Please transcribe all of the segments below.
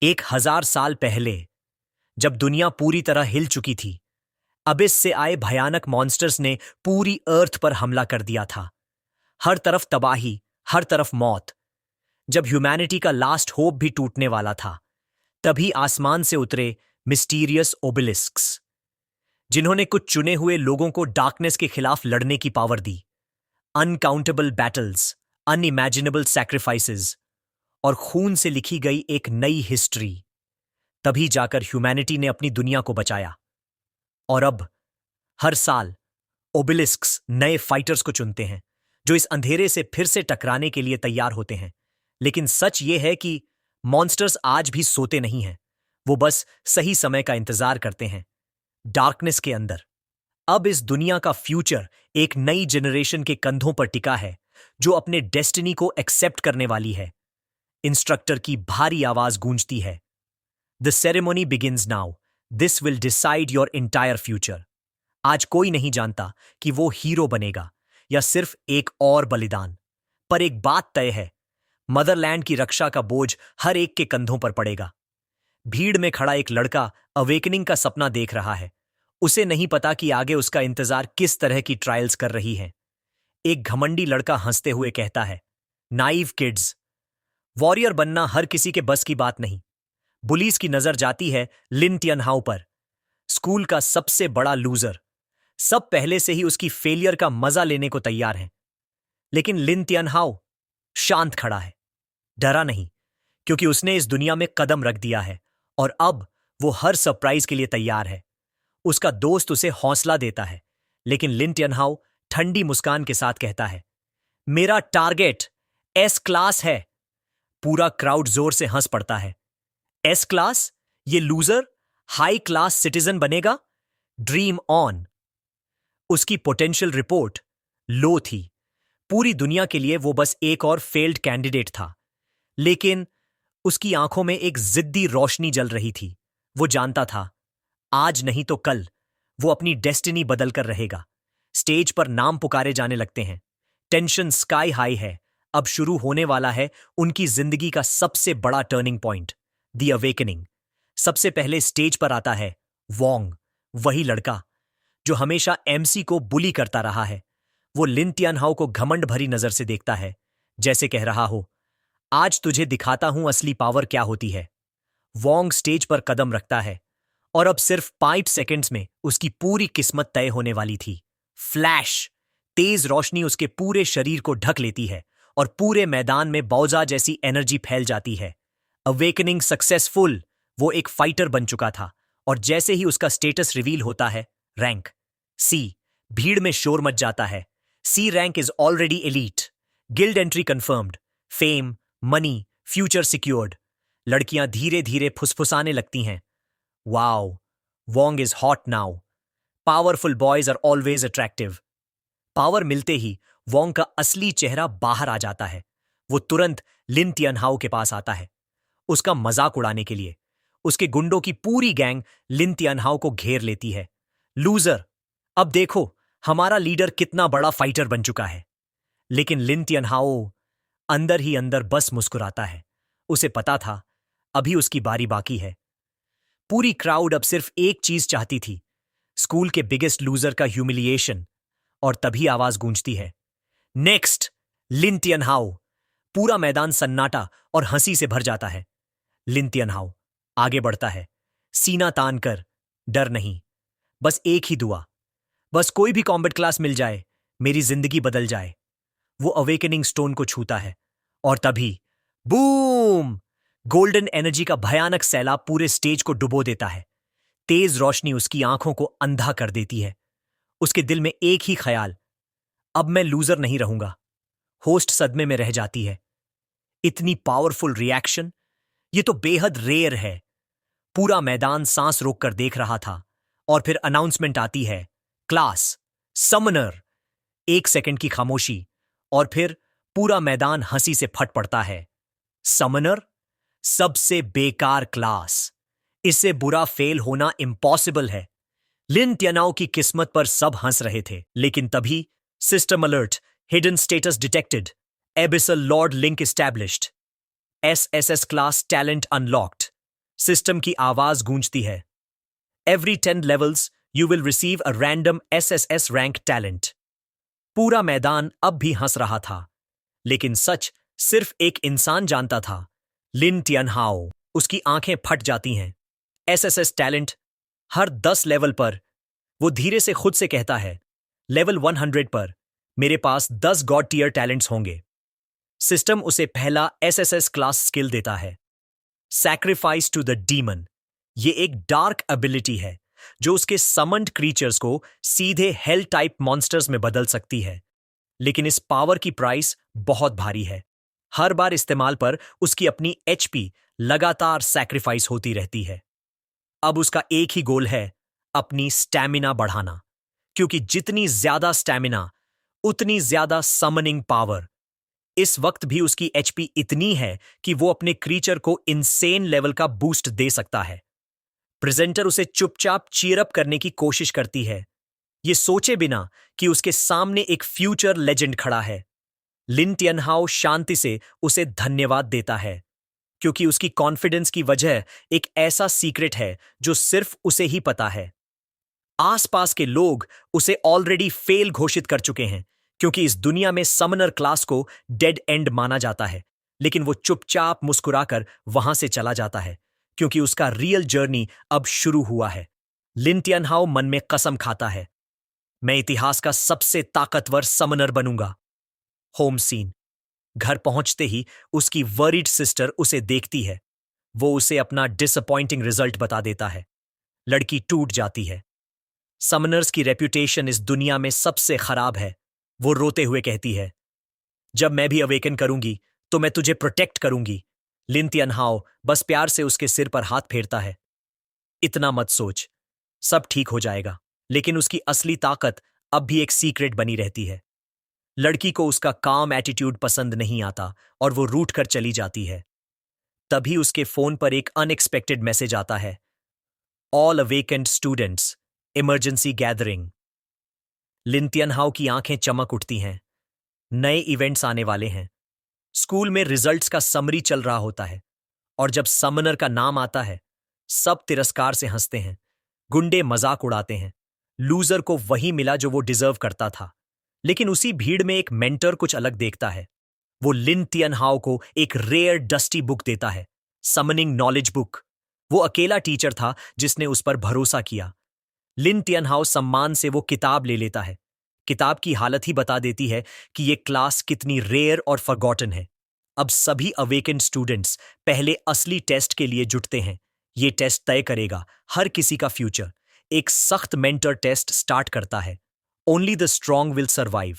1000 साल पहले, जब दुनिया पूरी तरह हिल चुकी थी, अबिस से आए भयानक मॉन्स्टर्स ने पूरी अर्थ पर हमला कर दिया था। हर तरफ तबाही, हर तरफ मौत। जब ह्यूमैनिटी का लास्ट होप भी टूटने वाला था, तभी आसमान से उतरे मिस्टीरियस ओबेलिस्क्स, जिन्होंने कुछ चुने हुए लोगों को डार्कनेस के खिलाफ लड़ने की पावर दी। अनकाउंटेबल बैटल्स, अनइमेजिनेबल सैक्रिफाइसेस और खून से लिखी गई एक नई हिस्ट्री। तभी जाकर ह्यूमैनिटी ने अपनी दुनिया को बचाया। और अब हर साल ओबेलिस्क्स नए फाइटर्स को चुनते हैं, जो इस अंधेरे से फिर से टकराने के लिए तैयार होते हैं। लेकिन सच ये है कि मॉन्स्टर्स आज भी सोते नहीं हैं। वो बस सही समय का इंतजार करते हैं, डार्कनेस के अंदर। अब इस दुनिया का फ्यूचर एक नई जनरेशन के कंधों पर टिका है, जो अपने डेस्टिनी को एक्सेप्ट करने वाली है। इंस्ट्रक्टर की भारी आवाज गूंजती है, the ceremony begins now, this will decide your entire future. आज कोई नहीं जानता कि वो हीरो बनेगा या सिर्फ एक और बलिदान। पर एक बात तय है, मदरलैंड की रक्षा का बोझ हर एक के कंधों पर पड़ेगा। भीड़ में खड़ा एक लड़का अवेकनिंग का सपना देख रहा है। उसे नहीं पता कि आगे उसका इंतजार किस तरह की ट्रायल्स कर रही है। एक घमंडी लड़का हंसते हुए कहता है, नाइव किड्स, वॉरियर बनना हर किसी के बस की बात नहीं। पुलिस की नजर जाती है लिन टियनहाउ पर, स्कूल का सबसे बड़ा लूजर। सब पहले से ही उसकी फेलियर का मजा लेने को तैयार हैं। लेकिन लिन टियनहाउ शांत खड़ा है, डरा नहीं, क्योंकि उसने इस दुनिया में कदम रख दिया है और अब वो हर सरप्राइज के लिए तैयार है। उसका दोस्त उसे हौसला देता है, लेकिन लिन टियनहाउ ठंडी मुस्कान के साथ कहता है, मेरा टारगेट एस क्लास है। पूरा क्राउड जोर से हंस पड़ता है। S class? ये लूजर हाई क्लास सिटीजन बनेगा? Dream on. उसकी पोटेंशियल रिपोर्ट लो थी। पूरी दुनिया के लिए वो बस एक और फेल्ड कैंडिडेट था। लेकिन उसकी आंखों में एक जिद्दी रोशनी जल रही थी। वो जानता था, आज नहीं तो कल वो अपनी डेस्टिनी बदल कर रहेगा। स्टेज पर नाम पुकारे जाने लगते हैं। टेंशन स्काई हाई है। अब शुरू होने वाला है उनकी जिंदगी का सबसे बड़ा टर्निंग पॉइंट, द अवेकनिंग। सबसे पहले स्टेज पर आता है वोंग, वही लड़का जो हमेशा एमसी को बुली करता रहा है। वो लिन टियनहाउ को घमंड भरी नजर से देखता है, जैसे कह रहा हो, आज तुझे दिखाता हूं असली पावर क्या होती है। वोंग स्टेज पर कदम रखता है और अब सिर्फ 5 सेकंड्स में उसकी पूरी किस्मत तय होने वाली थी। फ्लैश! तेज रोशनी उसके पूरे शरीर को ढक लेती है और पूरे मैदान में बौजा जैसी एनर्जी फैल जाती है। Awakening successful! वो एक फाइटर बन चुका था और जैसे ही उसका स्टेटस रिवील होता है, रैंक सी, भीड़ में शोर मच जाता है। C rank is already elite, guild entry confirmed, fame, money, future secured. लड़कियां धीरे धीरे फुसफुसाने लगती हैं, wow, Wong is hot now. Powerful boys are always attractive. Power मिलते ही वोंग का असली चेहरा बाहर आ जाता है। वो तुरंत लिन टियनहाउ के पास आता है, उसका मजाक उड़ाने के लिए। उसके गुंडों की पूरी गैंग लिन टियनहाउ को घेर लेती है। लूजर, अब देखो हमारा लीडर कितना बड़ा फाइटर बन चुका है। लेकिन लिन टियनहाउ अंदर ही अंदर बस मुस्कुराता है। उसे पता था अभी उसकी बारी बाकी है। पूरी क्राउड अब सिर्फ एक चीज चाहती थी, स्कूल के बिगेस्ट लूजर का ह्यूमिलिएशन। और तभी आवाज गूंजती है, नेक्स्ट लिन टियनहाउ। पूरा मैदान सन्नाटा और हंसी से भर जाता है। लिन टियनहाउ आगे बढ़ता है, सीना तान कर, डर नहीं, बस एक ही दुआ, बस कोई भी कॉम्बैट क्लास मिल जाए, मेरी जिंदगी बदल जाए। वो अवेकनिंग स्टोन को छूता है और तभी बूम! गोल्डन एनर्जी का भयानक सैलाब पूरे स्टेज को डुबो देता है। तेज रोशनी उसकी आंखों को अंधा कर देती है। उसके दिल में एक ही ख्याल, अब मैं लूजर नहीं रहूंगा। होस्ट सदमे में रह जाती है। इतनी पावरफुल रिएक्शन, ये तो बेहद रेयर है। पूरा मैदान सांस रोककर देख रहा था और फिर अनाउंसमेंट आती है, क्लास समनर। 1 सेकंड की खामोशी और फिर पूरा मैदान हंसी से फट पड़ता है। समनर? सबसे बेकार क्लास। इससे बुरा फेल होना इम्पॉसिबल है। लिन टियनहाउ की किस्मत पर सब हंस रहे थे, लेकिन तभी system alert, hidden status detected, abyssal Lord link established, SSS class talent unlocked. System की आवाज गूंजती है। Every 10 levels you will receive a random SSS rank talent. पूरा मैदान अब भी हंस रहा था, लेकिन सच सिर्फ एक इंसान जानता था, लिन टियनहाओ। उसकी आंखें फट जाती हैं। एसएसएस टैलेंट हर 10 लेवल पर। वो धीरे से खुद से कहता है, लेवल 100 पर मेरे पास 10 गॉड टियर टैलेंट्स होंगे। सिस्टम उसे पहला एसएसएस क्लास स्किल देता है, सैक्रिफाइस टू द डीमन। ये एक डार्क एबिलिटी है जो उसके समन्ड क्रीचर्स को सीधे हेल टाइप मॉन्स्टर्स में बदल सकती है। लेकिन इस पावर की प्राइस बहुत भारी है। हर बार इस्तेमाल पर उसकी अपनी एचपी लगातार सैक्रिफाइस होती रहती है। अब उसका एक ही गोल है, अपनी स्टैमिना बढ़ाना, क्योंकि जितनी ज्यादा स्टैमिना उतनी ज्यादा समनिंग पावर। इस वक्त भी उसकी एचपी इतनी है कि वो अपने क्रीचर को इनसेन लेवल का बूस्ट दे सकता है। प्रेजेंटर उसे चुपचाप चीयरअप करने की कोशिश करती है, ये सोचे बिना कि उसके सामने एक फ्यूचर लेजेंड खड़ा है। लिन टियनहाओ शांति से उसे धन्यवाद देता है, क्योंकि उसकी कॉन्फिडेंस की वजह एक ऐसा सीक्रेट है जो सिर्फ उसे ही पता है। आसपास के लोग उसे ऑलरेडी फेल घोषित कर चुके हैं, क्योंकि इस दुनिया में समनर क्लास को डेड एंड माना जाता है। लेकिन वो चुपचाप मुस्कुराकर वहां से चला जाता है, क्योंकि उसका रियल जर्नी अब शुरू हुआ है। लिन टियनहाओ मन में कसम खाता है, मैं इतिहास का सबसे ताकतवर समनर बनूंगा। Home scene. घर पहुंचते ही उसकी वरीड सिस्टर उसे देखती है। वो उसे अपना डिसअपॉइंटिंग रिजल्ट बता देता है। लड़की टूट जाती है। समनर्स की रेप्यूटेशन इस दुनिया में सबसे खराब है। वो रोते हुए कहती है, जब मैं भी अवेकन करूंगी तो मैं तुझे प्रोटेक्ट करूंगी। लिन टियनहाओ बस प्यार से उसके सिर पर हाथ फेरता है। इतना मत सोच, सब ठीक हो जाएगा। लेकिन उसकी असली ताकत अब भी एक सीक्रेट बनी रहती है। लड़की को उसका काम एटीट्यूड पसंद नहीं आता और वो रूठ कर चली जाती है। तभी उसके फोन पर एक अनएक्सपेक्टेड मैसेज आता है, all awakened students, emergency gathering. Lin Tianhao की आंखें चमक उठती हैं। नए इवेंट्स आने वाले हैं। स्कूल में रिजल्ट्स का समरी चल रहा होता है, और जब समनर का नाम आता है, सब तिरस्कार से हंसते हैं। गुंडे मजाक उड़ाते हैं। लूजर को वही मिला जो वो डिजर्व करता था। लेकिन उसी भीड़ में एक मेंटर कुछ अलग देखता है। वो लिन टियनहाओ को एक रेयर डस्टी बुक देता है, समनिंग नॉलेज बुक। वो अकेला टीचर था जिसने उस पर भरोसा किया। लिन टियनहाओ सम्मान से वो किताब ले लेता है। किताब की हालत ही बता देती है कि ये क्लास कितनी रेयर और फॉरगॉटन है। अब सभी अवेकेंड स्टूडेंट्स पहले असली टेस्ट के लिए जुटते हैं। ये टेस्ट तय करेगा हर किसी का फ्यूचर। एक सख्त मेंटर टेस्ट स्टार्ट करता है। Only the strong will survive.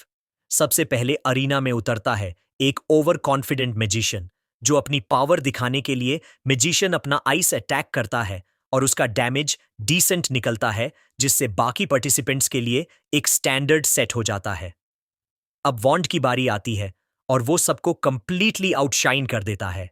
सबसे पहले अरीना में उतरता है एक ओवर कॉन्फिडेंट मैजिशियन, जो अपनी पावर दिखाने के लिए मैजिशियन अपना आइस अटैक करता है और उसका डैमेज डिसेंट निकलता है, जिससे बाकी पार्टिसिपेंट्स के लिए एक स्टैंडर्ड सेट हो जाता है। अब वॉन्ड की बारी आती है और वो सबको कंप्लीटली आउटशाइन कर देता है।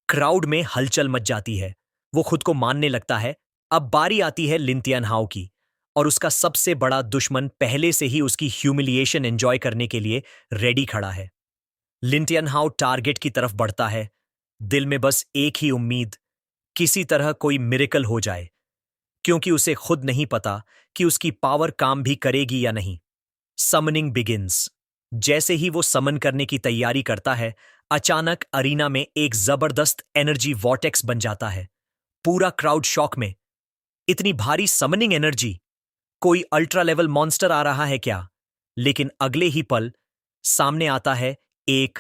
क्राउड में हलचल मच जाती है। वो खुद को मानने लगता है। अब बारी आती है लिन टियनहाओ की, और उसका सबसे बड़ा दुश्मन पहले से ही उसकी ह्यूमिलिएशन एंजॉय करने के लिए रेडी खड़ा है। लिन टियनहाओ टारगेट की तरफ बढ़ता है, दिल में बस एक ही उम्मीद, किसी तरह कोई मिरेकल हो जाए, क्योंकि उसे खुद नहीं पता कि उसकी पावर काम भी करेगी या नहीं। Summoning begins. जैसे ही वो समन करने की तैयारी करता है, अचानक अरीना में एक जबरदस्त एनर्जी वॉर्टेक्स बन जाता है। पूरा क्राउड शॉक में। इतनी भारी समनिंग एनर्जी, कोई अल्ट्रा लेवल मॉन्स्टर आ रहा है क्या? लेकिन अगले ही पल सामने आता है एक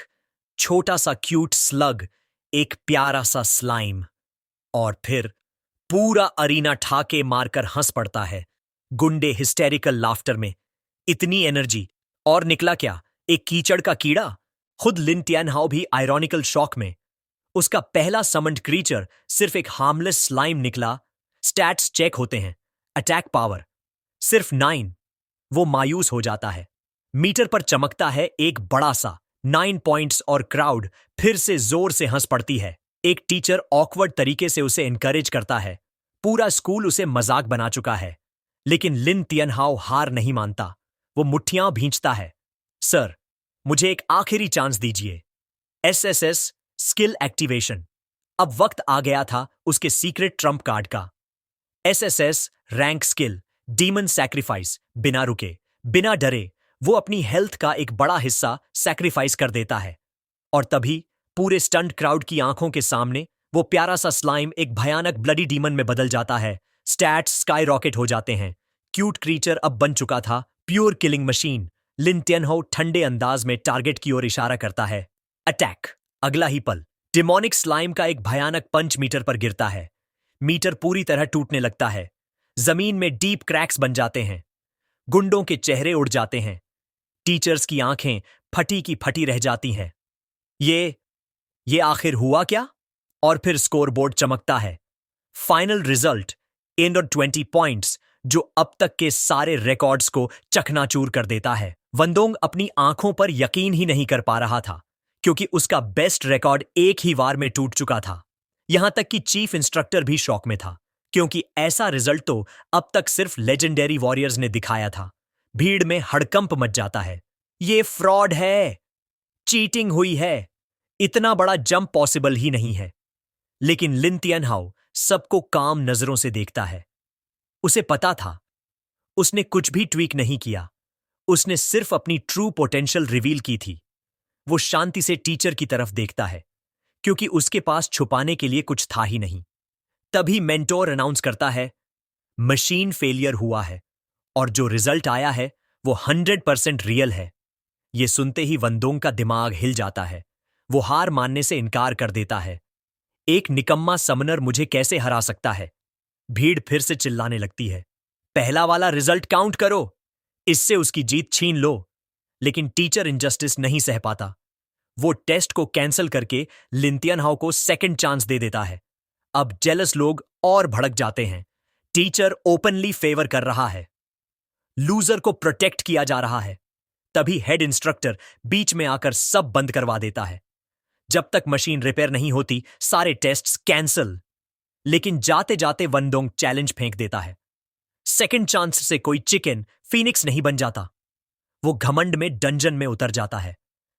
छोटा सा क्यूट स्लग, एक प्यारा सा स्लाइम। और फिर पूरा अरीना ठाके मारकर हंस पड़ता है। गुंडे हिस्टेरिकल लाफ्टर में। इतनी एनर्जी, और निकला क्या? एक कीचड़ का कीड़ा। खुद लिन टियनहाओ भी आयरॉनिकल शॉक में। उसका पहला समन्ड क्रीचर सिर्फ एक हार्मलेस स्लाइम निकला। स्टैट्स चेक होते हैं। अटैक पावर सिर्फ 9। वो मायूस हो जाता है। मीटर पर चमकता है एक बड़ा सा 9 पॉइंट्स और क्राउड फिर से जोर से हंस पड़ती है। एक टीचर ऑकवर्ड तरीके से उसे एनकरेज करता है। पूरा स्कूल उसे मजाक बना चुका है। लेकिन लिन टियनहाओ हार नहीं मानता। वो मुट्ठियां भींचता है। सर, मुझे एक आखिरी चांस दीजिए। SSS skill activation. अब वक्त आ गया था उसके सीक्रेट ट्रम्प कार्ड का। SSS rank skill, demon sacrifice. बिना रुके, बिना डरे वो अपनी हेल्थ का एक बड़ा हिस्सा सैक्रिफाइस कर देता है। और तभी पूरे स्टंट क्राउड की आंखों के सामने वो प्यारा सा स्लाइम एक भयानक ब्लडी डीमन में बदल जाता है। स्टैट्स स्काई रॉकेट हो जाते हैं। क्यूट क्रीचर अब बन चुका था प्योर किलिंग मशीन। लिन टियनहाउ ठंडे अंदाज में टारगेट की ओर इशारा करता है। अटैक। अगला ही पल डिमोनिक स्लाइम का एक भयानक पंच मीटर पर गिरता है। मीटर पूरी तरह टूटने लगता है। जमीन में डीप क्रैक्स बन जाते हैं। गुंडों के चेहरे उड़ जाते हैं। टीचर्स की आंखें फटी की फटी रह जाती हैं। ये आखिर हुआ क्या? और फिर स्कोरबोर्ड चमकता है। फाइनल रिजल्ट 820 पॉइंट्स, जो अब तक के सारे रिकॉर्ड्स को चकनाचूर कर देता है। वंदोंग अपनी आंखों पर यकीन ही नहीं कर पा रहा था, क्योंकि उसका बेस्ट रिकॉर्ड एक ही वार में टूट चुका था। यहां तक कि चीफ इंस्ट्रक्टर भी शॉक में था, क्योंकि ऐसा रिजल्ट तो अब तक सिर्फ लेजेंडरी वॉरियर्स ने दिखाया था। भीड़ में हड़कंप मच जाता है। ये फ्रॉड है, चीटिंग हुई है, इतना बड़ा जंप पॉसिबल ही नहीं है। लेकिन लिन टियनहाउ सबको काम नजरों से देखता है। उसे पता था, उसने कुछ भी ट्वीक नहीं किया, उसने सिर्फ अपनी ट्रू पोटेंशियल रिवील की थी। वो शांति से टीचर की तरफ देखता है, क्योंकि उसके पास छुपाने के लिए कुछ था ही नहीं। तभी मेंटोर अनाउंस करता है, मशीन फेलियर हुआ है और जो रिजल्ट आया है वो 100% रियल है। ये सुनते ही वंदोंग का दिमाग हिल जाता है। वो हार मानने से इनकार कर देता है। एक निकम्मा समनर मुझे कैसे हरा सकता है? भीड़ फिर से चिल्लाने लगती है, पहला वाला रिजल्ट काउंट करो, इससे उसकी जीत छीन लो। लेकिन टीचर इनजस्टिस नहीं सह पाता। वो टेस्ट को कैंसिल करके लिन टियनहाउ को सेकंड चांस दे देता है। अब जेलस लोग और भड़क जाते हैं। टीचर ओपनली फेवर कर रहा है, लूजर को प्रोटेक्ट किया जा रहा है। तभी हेड इंस्ट्रक्टर बीच में आकर सब बंद करवा देता है। जब तक मशीन रिपेयर नहीं होती सारे टेस्ट्स कैंसिल। लेकिन जाते जाते वनडोंग चैलेंज फेंक देता है, सेकंड चांस से कोई चिकन फीनिक्स नहीं बन जाता। वो घमंड में डंजन में उतर जाता है।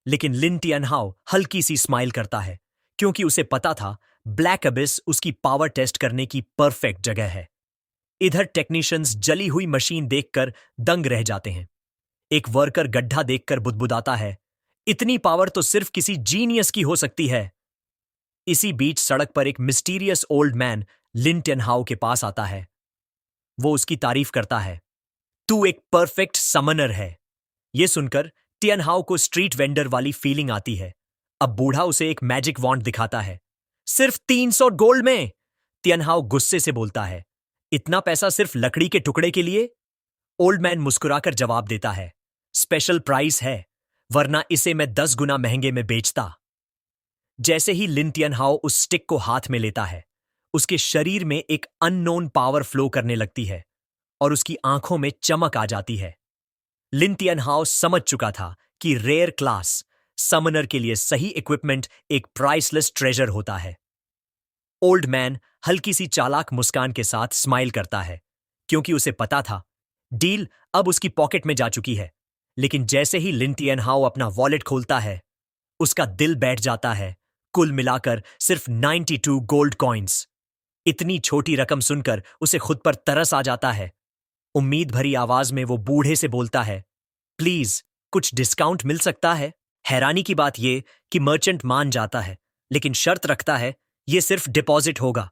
लेकिन लिन टियनहाउ हल्की सी स्माइल करता है, क्योंकि उसे पता था ब्लैक अबिस उसकी पावर टेस्ट करने की परफेक्ट जगह है। इधर टेक्नीशियंस जली हुई मशीन देखकर दंग रह जाते हैं। एक वर्कर गड्ढा देखकर बुदबुदाता है, इतनी पावर तो सिर्फ किसी जीनियस की हो सकती है। इसी बीच सड़क पर एक मिस्टीरियस ओल्ड मैन लिन टियनहाउ के पास आता है। वो उसकी तारीफ करता है, तू एक परफेक्ट समनर है। ये सुनकर टियनहाउ को स्ट्रीट वेंडर वाली फीलिंग आती है। अब बूढ़ा उसे एक मैजिक वॉन्ड दिखाता है। सिर्फ 300 गोल्ड में? टियनहाउ गुस्से से बोलता है, इतना पैसा सिर्फ लकड़ी के टुकड़े के लिए? ओल्ड मैन मुस्कुराकर जवाब देता है, स्पेशल प्राइस है, वरना इसे मैं 10 गुना महंगे में बेचता। जैसे ही लिन टियनहाउ उस स्टिक को हाथ में लेता है, उसके शरीर में एक अननोन पावर फ्लो करने लगती है और उसकी आंखों में चमक आ जाती है। लिन टियनहाउ समझ चुका था कि रेयर क्लास समनर के लिए सही इक्विपमेंट एक प्राइसलेस ट्रेजर होता है। ओल्ड मैन हल्की सी चालाक मुस्कान के साथ स्माइल करता है, क्योंकि उसे पता था डील अब उसकी पॉकेट में जा चुकी है। लेकिन जैसे ही लिन टियनहाउ अपना वॉलेट खोलता है, उसका दिल बैठ जाता है। कुल मिलाकर सिर्फ 92 गोल्ड कॉइन्स। इतनी छोटी रकम सुनकर उसे खुद पर तरस आ जाता है। उम्मीद भरी आवाज में वो बूढ़े से बोलता है, प्लीज कुछ डिस्काउंट मिल सकता है? हैरानी की बात यह कि मर्चेंट मान जाता है, लेकिन शर्त रखता है ये सिर्फ डिपॉजिट होगा।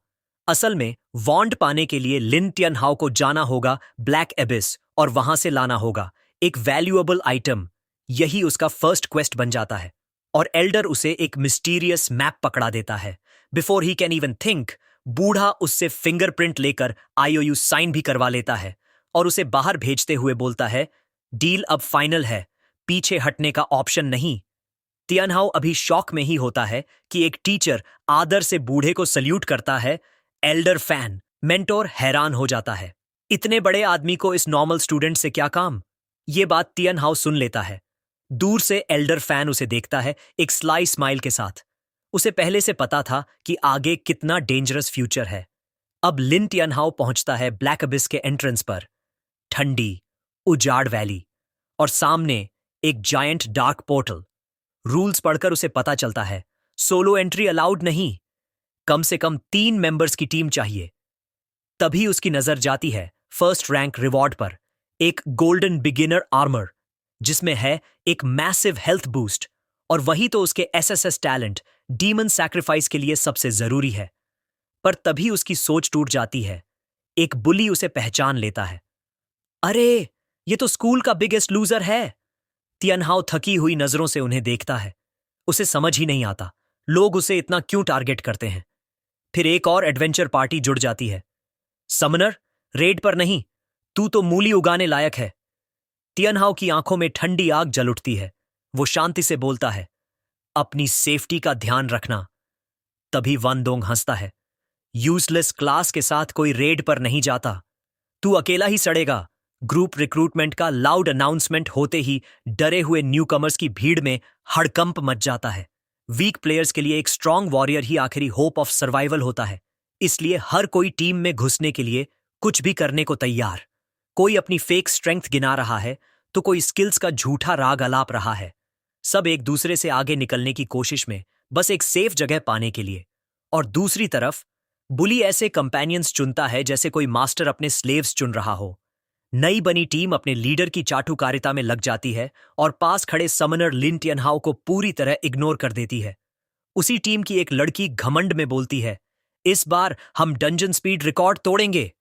असल में वॉन्ड पाने के लिए लिन टियनहाउ को जाना होगा ब्लैक एबिस और वहां से लाना होगा एक वैल्यूएबल आइटम। यही उसका फर्स्ट क्वेस्ट बन जाता है और एल्डर उसे एक मिस्टीरियस मैप पकड़ा देता है। Before he can even think, बूढ़ा उससे फिंगरप्रिंट लेकर आईओयू साइन भी करवा लेता है और उसे बाहर भेजते हुए बोलता है, डील अब फाइनल है, पीछे हटने का ऑप्शन नहीं। टियनहाउ अभी शॉक में ही होता है कि एक टीचर आदर से बूढ़े को सल्यूट करता है। एल्डर फैन मेंटोर हैरान हो जाता है, इतने बड़े आदमी को इस नॉर्मल स्टूडेंट से क्या काम? ये बात टियनहाउ सुन लेता है। दूर से एल्डर फैन उसे देखता है एक स्लाई स्माइल के साथ। उसे पहले से पता था कि आगे कितना डेंजरस फ्यूचर है। अब लिन टियनहाउ पहुंचता है ब्लैक अबिस के एंट्रेंस पर। ठंडी उजाड़ वैली और सामने एक जायंट डार्क पोर्टल। रूल्स पढ़कर उसे पता चलता है सोलो एंट्री अलाउड नहीं। कम से कम 3 मेंबर्स की टीम चाहिए। तभी उसकी नजर जाती है फर्स्ट रैंक रिवॉर्ड पर, एक गोल्डन बिगिनर आर्मर जिसमें है एक मैसिव हेल्थ बूस्ट, और वही तो उसके एसएसएस टैलेंट डीमन सैक्रिफाइस के लिए सबसे जरूरी है। पर तभी उसकी सोच टूट जाती है। एक बुली उसे पहचान लेता है। अरे, ये तो स्कूल का बिगेस्ट लूजर है। तियनहाओ थकी हुई नजरों से उन्हें देखता है। उसे समझ ही नहीं आता लोग उसे इतना क्यों टारगेट करते हैं। फिर एक और एडवेंचर पार्टी जुड़ जाती है। समनर, रेड पर नहीं, तू तो मूली उगाने लायक है। तियनहाओ की आंखों में ठंडी आग जल उठती है। वो शांति से बोलता है, अपनी सेफ्टी का ध्यान रखना। तभी वनदोंग हंसता है। यूजलेस क्लास के साथ कोई रेड पर नहीं जाता। तू अकेला ही सड़ेगा। ग्रुप रिक्रूटमेंट का लाउड अनाउंसमेंट होते ही डरे हुए न्यूकमर्स की भीड़ में हड़कंप मच जाता है। वीक प्लेयर्स के लिए एक स्ट्रांग वॉरियर ही आखिरी होप ऑफ सर्वाइवल होता है। इसलिए हर कोई टीम में घुसने के लिए कुछ भी करने को तैयार। कोई अपनी फेक स्ट्रेंथ गिना रहा है तो कोई स्किल्स का झूठा राग अलाप रहा है। सब एक दूसरे से आगे निकलने की कोशिश में, बस एक सेफ जगह पाने के लिए। और दूसरी तरफ बुली ऐसे कंपेनियंस चुनता है जैसे कोई मास्टर अपने स्लेव्स चुन रहा हो। नई बनी टीम अपने लीडर की चाटुकारिता में लग जाती है और पास खड़े समनर लिन टियनहाओ को पूरी तरह इग्नोर कर देती है। उसी टीम की एक लड़की घमंड में बोलती है, इस बार हम डंजन स्पीड रिकॉर्ड तोड़ेंगे।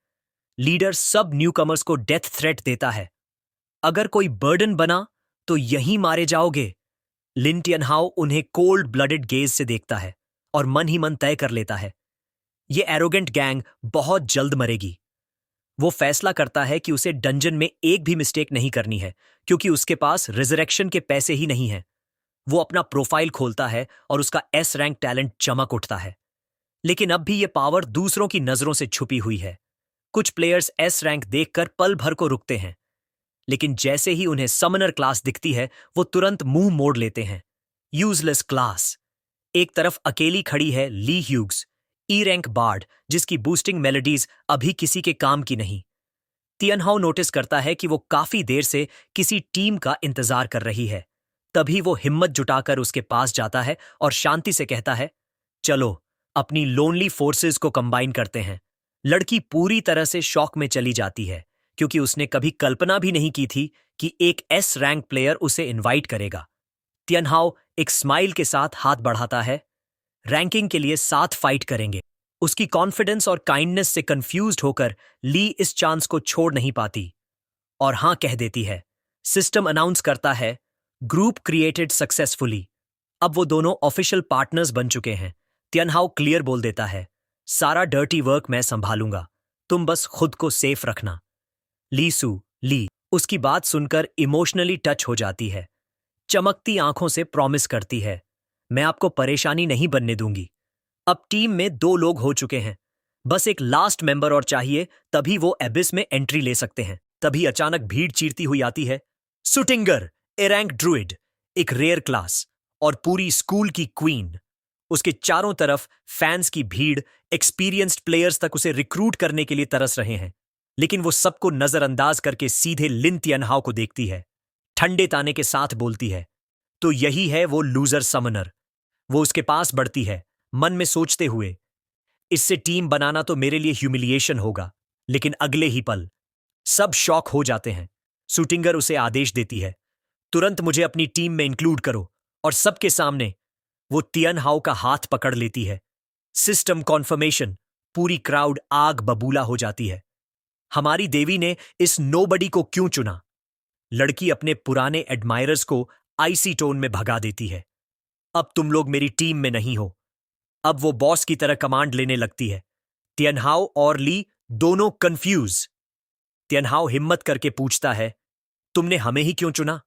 लीडर सब न्यूकमर्स को डेथ थ्रेट देता है, अगर कोई बर्डन बना तो यहीं मारे जाओगे। लिन टियनहाओ उन्हें कोल्ड ब्लडेड गेज से देखता है और मन ही मन तय कर लेता है, ये एरोगेंट गैंग बहुत जल्द मरेगी। वो फैसला करता है कि उसे डंजन में एक भी मिस्टेक नहीं करनी है, क्योंकि उसके पास रिजरेक्शन के पैसे ही नहीं हैं। वो अपना प्रोफाइल खोलता है और उसका एस रैंक टैलेंट चमक उठता है। लेकिन अब भी ये पावर दूसरों की नजरों से छुपी हुई है। कुछ प्लेयर्स एस रैंक देखकर पल भर को रुकते हैं, लेकिन जैसे ही उन्हें समनर क्लास दिखती है वो तुरंत मुंह मोड़ लेते हैं। Useless class. एक तरफ अकेली खड़ी है ली ह्यूग्स, ई रैंक बार्ड, जिसकी बूस्टिंग मेलोडीज अभी किसी के काम की नहीं। तियनहाओ नोटिस करता है कि वो काफी देर से किसी टीम का इंतजार कर रही है। तभी वो हिम्मत जुटाकर उसके पास जाता है और शांति से कहता है, चलो अपनी लोनली फोर्सेस को कंबाइन करते हैं। लड़की पूरी तरह से शॉक में चली जाती है, क्योंकि उसने कभी कल्पना भी नहीं की थी कि एक एस रैंक प्लेयर उसे इनवाइट करेगा। तियनहाओ एक स्माइल के साथ हाथ बढ़ाता है, रैंकिंग के लिए साथ फाइट करेंगे। उसकी कॉन्फिडेंस और काइंडनेस से कंफ्यूज्ड होकर ली इस चांस को छोड़ नहीं पाती और हां कह देती है। सिस्टम अनाउंस करता है, ग्रुप क्रिएटेड सक्सेसफुली। अब वो दोनों ऑफिशियल पार्टनर्स बन चुके हैं। तियनहाओ क्लियर बोल देता है, सारा डर्टी वर्क मैं संभालूंगा, तुम बस खुद को सेफ रखना। ली उसकी बात सुनकर इमोशनली टच हो जाती है। चमकती आंखों से प्रॉमिस करती है, मैं आपको परेशानी नहीं बनने दूंगी। अब टीम में 2 लोग हो चुके हैं, बस एक लास्ट मेंबर और चाहिए, तभी वो एबिस में एंट्री ले सकते हैं। तभी अचानक भीड़ चीरती हुई आती है। सुटिंगर, ए रैंक ड्रुइड, एक रेयर क्लास और पूरी स्कूल की क्वीन। उसके चारों तरफ फैंस की भीड़, एक्सपीरियंस्ड प्लेयर्स तक उसे रिक्रूट करने के लिए तरस रहे हैं। लेकिन वो सबको नजरअंदाज करके सीधे लिन तियनहाओ को देखती है। ठंडे ताने के साथ बोलती है, तो यही है वो लूजर समनर। वो उसके पास बढ़ती है, मन में सोचते हुए, इससे टीम बनाना तो मेरे लिए ह्यूमिलिएशन होगा। लेकिन अगले ही पल सब शॉक हो जाते हैं। सुटिंगर उसे आदेश देती है, तुरंत मुझे अपनी टीम में इंक्लूड करो। और सबके सामने वो तियनहाओ का हाथ पकड़ लेती है। System conformation. पूरी क्राउड आग बबूला हो जाती है। हमारी देवी ने इस नोबडी को क्यों चुना? लड़की अपने पुराने एडमायरर्स को आईसी टोन में भगा देती है, अब तुम लोग मेरी टीम में नहीं हो। अब वो बॉस की तरह कमांड लेने लगती है। तियनहाओ और ली दोनों कंफ्यूज। तियनहाओ हिम्मत करके पूछता है, तुमने हमें ही क्यों चुना?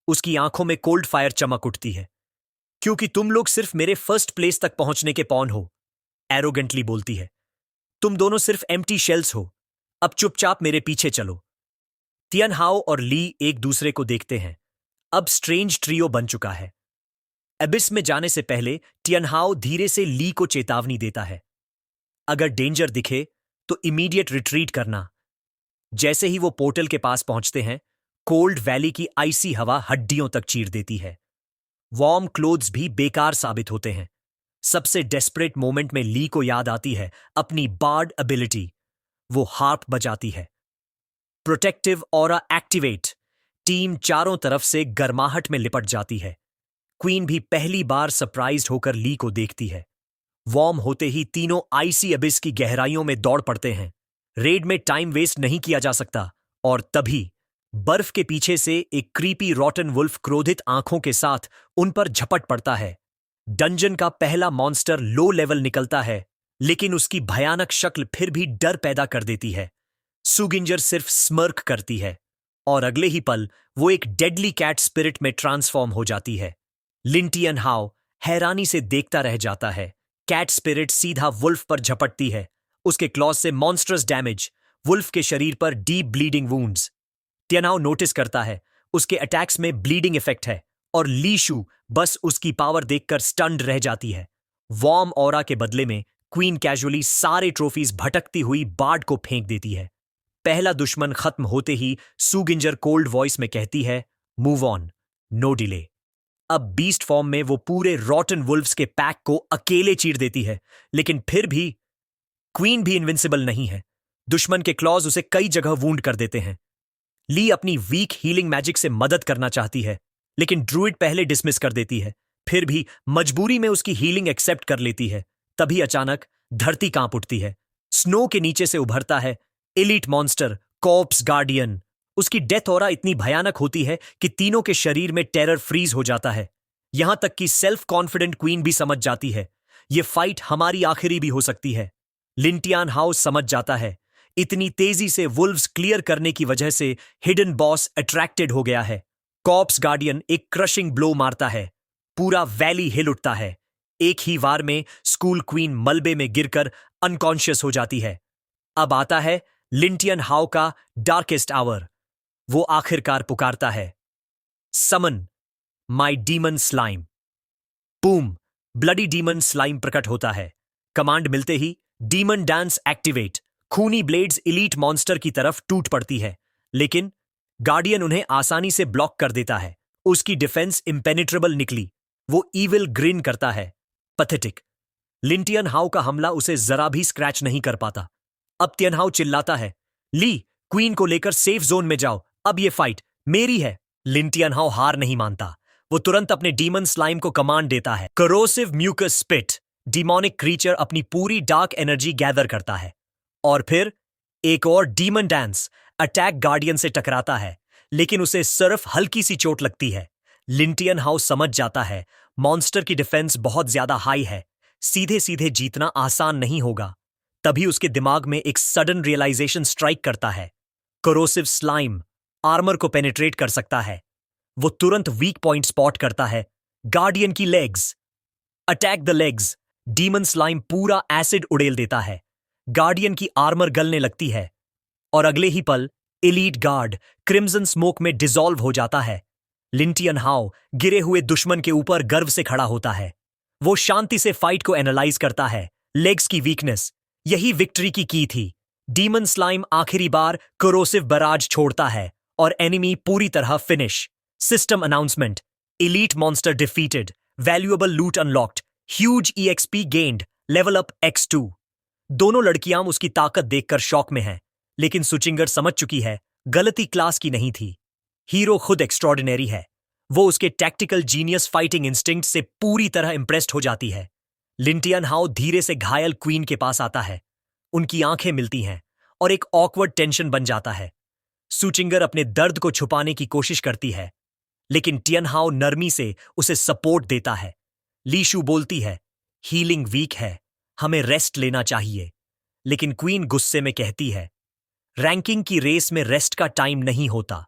उसकी आंखों में कोल्ड फायर चमक उठती है, क्योंकि तुम लोग सिर्फ मेरे फर्स्ट प्लेस तक पहुंचने के पॉन हो। एरोगेंटली बोलती है, तुम दोनों सिर्फ एम्प्टी शेल्स हो, अब चुपचाप मेरे पीछे चलो। तियनहाओ और ली एक दूसरे को देखते हैं। अब स्ट्रेंज ट्रियो बन चुका है। एबिस में जाने से पहले तियनहाओ धीरे से ली को चेतावनी देता है, अगर डेंजर दिखे तो इमीडिएट रिट्रीट करना। जैसे ही वो पोर्टल के पास पहुंचते हैं, कोल्ड वैली की आइसी हवा हड्डियों तक चीर देती है। वार्म क्लोथ्स भी बेकार साबित होते हैं। सबसे डेस्परेट मोमेंट में ली को याद आती है अपनी बार्ड एबिलिटी। वो हार्प बजाती है। Protective aura activate. टीम चारों तरफ से गर्माहट में लिपट जाती है। क्वीन भी पहली बार सरप्राइज्ड होकर ली को देखती है। वार्म होते ही तीनों आइसी अबिस की गहराइयों में दौड़ पड़ते हैं। रेड में टाइम वेस्ट नहीं किया जा सकता। और तभी बर्फ के पीछे से एक क्रीपी रॉटन वुल्फ क्रोधित आंखों के साथ उन पर झपट पड़ता है। डंजन का पहला मॉन्स्टर लो लेवल निकलता है, लेकिन उसकी भयानक शक्ल फिर भी डर पैदा कर देती है। सुगिंजर सिर्फ स्मर्क करती है और अगले ही पल वो एक डेडली कैट स्पिरिट में ट्रांसफॉर्म हो जाती है। लिंटियन हाउ हैरानी से देखता रह जाता है। कैट स्पिरिट सीधा वुल्फ पर झपटती है। उसके क्लॉज से मॉन्स्ट्रस डैमेज, वुल्फ के शरीर पर डीप ब्लीडिंग वुंड्स। टियनहाउ नोटिस करता है उसके अटैक्स में ब्लीडिंग इफेक्ट है और ली शू बस उसकी पावर देखकर स्टन्ड रह जाती है। वार्म ऑरा के बदले में क्वीन कैजुअली सारे ट्रॉफीज भटकती हुई बार्ड को फेंक देती है। पहला दुश्मन खत्म होते ही सुगिंजर कोल्ड वॉइस में कहती है, मूव ऑन, नो डिले। अब बीस्ट फॉर्म में वो पूरे रॉटन वुल्फ्स के पैक को अकेले चीर देती है, लेकिन फिर भी क्वीन भी इनविंसिबल नहीं है। दुश्मन के क्लॉज उसे कई जगह वूंड कर देते हैं। ली अपनी वीक हीलिंग मैजिक से मदद करना चाहती है, लेकिन ड्रूइड पहले डिसमिस कर देती है। फिर भी मजबूरी में उसकी हीलिंग एक्सेप्ट कर लेती है। तभी अचानक धरती कांप उठती है। स्नो के नीचे से उभरता है एलीट मॉन्स्टर कॉर्प्स गार्डियन। उसकी डेथ ऑरा इतनी भयानक होती है कि तीनों के शरीर में टेरर फ्रीज हो जाता है। यहां तक कि सेल्फ कॉन्फिडेंट क्वीन भी समझ जाती है, ये फाइट हमारी आखिरी भी हो सकती है। लिंटियन हाउस समझ जाता है, इतनी तेजी से वुल्व्स क्लियर करने की वजह से हिडन बॉस अट्रैक्टेड हो गया है। कॉर्प्स गार्डियन एक क्रशिंग ब्लो मारता है। पूरा वैली हिल उठता है। एक ही वार में स्कूल क्वीन मलबे में गिरकर अनकॉन्शियस हो जाती है। अब आता है लिंटियन हाउ का डार्केस्ट आवर। वो आखिरकार पुकारता है, summon my demon slime. Boom! Bloody demon slime प्रकट होता है। कमांड मिलते ही डीमन डांस एक्टिवेट। खूनी ब्लेड्स इलीट मॉन्स्टर की तरफ टूट पड़ती है, लेकिन गार्डियन उन्हें आसानी से ब्लॉक कर देता है। उसकी डिफेंस इम्पेनिट्रेबल निकली। वो ईविल ग्रिन करता है। पैथेटिक। लिंटियन हाउ का हमला उसे जरा भी स्क्रैच नहीं कर पाता। अब टियनहाउ चिल्लाता है, ली, क्वीन को लेकर सेफ जोन में जाओ, अब ये फाइट मेरी है। लिंटियन हाउ हार नहीं मानता। वो तुरंत अपने डीमन स्लाइम को कमांड देता है, corrosive mucus spit. Demonic creature अपनी पूरी डार्क एनर्जी गैदर करता है और फिर एक और डीमन डांस अटैक गार्डियन से टकराता है, लेकिन उसे सिर्फ हल्की सी चोट लगती है। लिंटियन हाउस समझ जाता है मॉन्स्टर की डिफेंस बहुत ज्यादा हाई है, सीधे सीधे जीतना आसान नहीं होगा। तभी उसके दिमाग में एक सडन रियलाइजेशन स्ट्राइक करता है, करोसिव स्लाइम आर्मर को पेनिट्रेट कर सकता है। वो तुरंत वीक पॉइंट स्पॉट करता है, गार्डियन की legs. Attack the legs. Demon slime पूरा एसिड उड़ेल देता है। गार्डियन की आर्मर गलने लगती है और अगले ही पल एलीट गार्ड क्रिम्सन स्मोक में डिसॉल्व हो जाता है। लिंटियन हाउ गिरे हुए दुश्मन के ऊपर गर्व से खड़ा होता है। वो शांति से फाइट को एनालाइज करता है। लेग्स की वीकनेस, यही विक्ट्री की थी। डीमन स्लाइम आखिरी बार कोरोसिव बराज छोड़ता है और एनिमी पूरी तरह finish. System announcement, elite monster defeated, valuable loot unlocked, huge EXP gained, level up X2। दोनों लड़कियां उसकी ताकत देखकर शॉक में हैं, लेकिन सुचिंगर समझ चुकी है गलती क्लास की नहीं थी। हीरो खुद एक्स्ट्रॉर्डिनरी है। वो उसके टैक्टिकल जीनियस फाइटिंग इंस्टिंक्ट से पूरी तरह इंप्रेस्ड हो जाती है। लिंटियन हाउ धीरे से घायल क्वीन के पास आता है। उनकी आंखें मिलती हैं और एक ऑकवर्ड टेंशन बन जाता है। सुचिंगर अपने दर्द को छुपाने की कोशिश करती है, लेकिन टियनहाउ नरमी से उसे सपोर्ट देता है। लीशु बोलती है, हीलिंग वीक है, हमें रेस्ट लेना चाहिए। लेकिन क्वीन गुस्से में कहती है, रैंकिंग की रेस में रेस्ट का टाइम नहीं होता।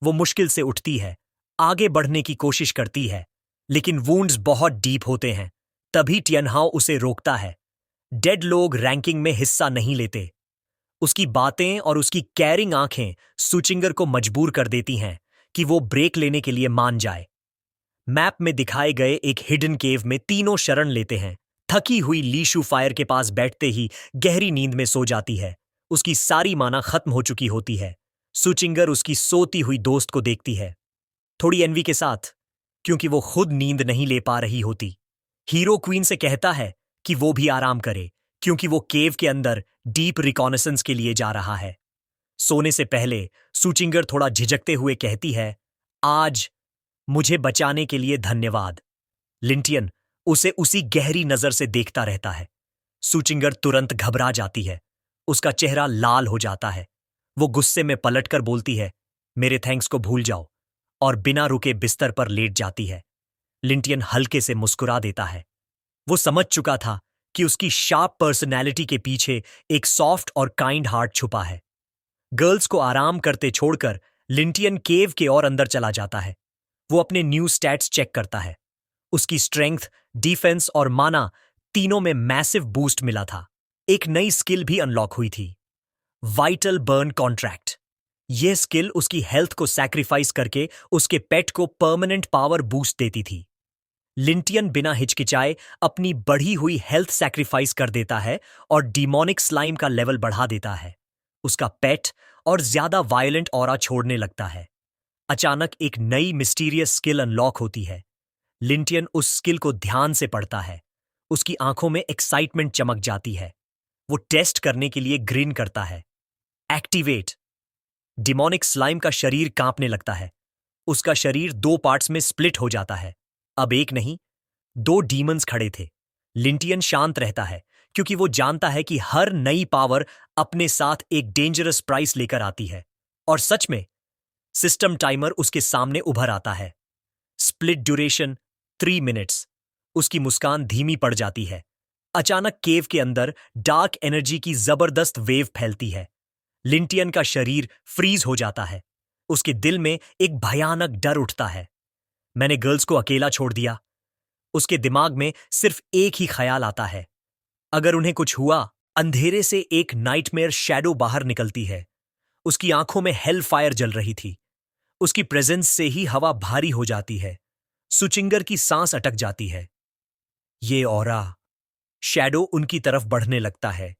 वो मुश्किल से उठती है, आगे बढ़ने की कोशिश करती है, लेकिन वुंड्स बहुत डीप होते हैं। तभी टियनहाउ उसे रोकता है। डेड लोग रैंकिंग में हिस्सा नहीं लेते। उसकी बातें और उसकी कैरिंग आंखें सुचिंगर को मजबूर कर देती हैं कि वो ब्रेक लेने के लिए मान जाए। मैप में दिखाए गए एक हिडन केव में तीनों शरण लेते हैं। थकी हुई लीशु फायर के पास बैठते ही गहरी नींद में सो जाती है। उसकी सारी माना खत्म हो चुकी होती है। सुचिंगर उसकी सोती हुई दोस्त को देखती है, थोड़ी एनवी के साथ, क्योंकि वो खुद नींद नहीं ले पा रही होती। हीरो क्वीन से कहता है कि वो भी आराम करे क्योंकि वो केव के अंदर डीप रिकॉनेसेंस के लिए जा रहा है। सोने से पहले सूचिंगर थोड़ा झिझकते हुए कहती है, आज मुझे बचाने के लिए धन्यवाद। लिंटियन उसे उसी गहरी नजर से देखता रहता है। सूचिंगर तुरंत घबरा जाती है। उसका चेहरा लाल हो जाता है। वो गुस्से में पलटकर बोलती है, मेरे थैंक्स को भूल जाओ, और बिना रुके बिस्तर पर लेट जाती है। लिंटियन हल्के से मुस्कुरा देता है। वो समझ चुका था कि उसकी शार्प पर्सनैलिटी के पीछे एक सॉफ्ट और काइंड हार्ट छुपा है। गर्ल्स को आराम करते छोड़कर लिंटियन केव के और अंदर चला जाता है। वो अपने न्यू स्टैट्स चेक करता है। उसकी स्ट्रेंथ, डिफेंस और माना तीनों में मैसिव बूस्ट मिला था। एक नई स्किल भी अनलॉक हुई थी, वाइटल बर्न कॉन्ट्रैक्ट। यह स्किल उसकी हेल्थ को सैक्रिफाइस करके उसके पेट को परमानेंट पावर बूस्ट देती थी। लिंटियन बिना हिचकिचाए अपनी बढ़ी हुई हेल्थ सैक्रिफाइस कर देता है और डिमोनिक स्लाइम का लेवल बढ़ा देता है। उसका पेट और ज्यादा वायलेंट ऑरा छोड़ने लगता है। अचानक एक नई मिस्टीरियस स्किल अनलॉक होती है। लिंटियन उस स्किल को ध्यान से पढ़ता है। उसकी आंखों में एक्साइटमेंट चमक जाती है। वो टेस्ट करने के लिए ग्रीन करता है। एक्टिवेट। डिमोनिक स्लाइम का शरीर कांपने लगता है। उसका शरीर दो पार्ट्स में स्प्लिट हो जाता है। अब एक नहीं, दो डीमंस खड़े थे। लिंटियन शांत रहता है क्योंकि वो जानता है कि हर नई पावर अपने साथ एक डेंजरस प्राइस लेकर आती है। और सच में सिस्टम टाइमर उसके सामने उभर आता है। Split duration 3 minutes. उसकी मुस्कान धीमी पड़ जाती है। अचानक केव के अंदर डार्क एनर्जी की जबरदस्त वेव फैलती है। लिंटियन का शरीर फ्रीज हो जाता है। उसके दिल में एक भयानक डर उठता है। मैंने गर्ल्स को अकेला छोड़ दिया। उसके दिमाग में सिर्फ एक ही ख्याल आता है, अगर उन्हें कुछ हुआ। अंधेरे से एक नाइटमेयर शैडो बाहर निकलती है। उसकी आंखों में हेल फायर जल रही थी। उसकी प्रेजेंस से ही हवा भारी हो जाती है। सुचिंगर की सांस अटक जाती है। ये ऑरा। शैडो उनकी तरफ बढ़ने लगता है।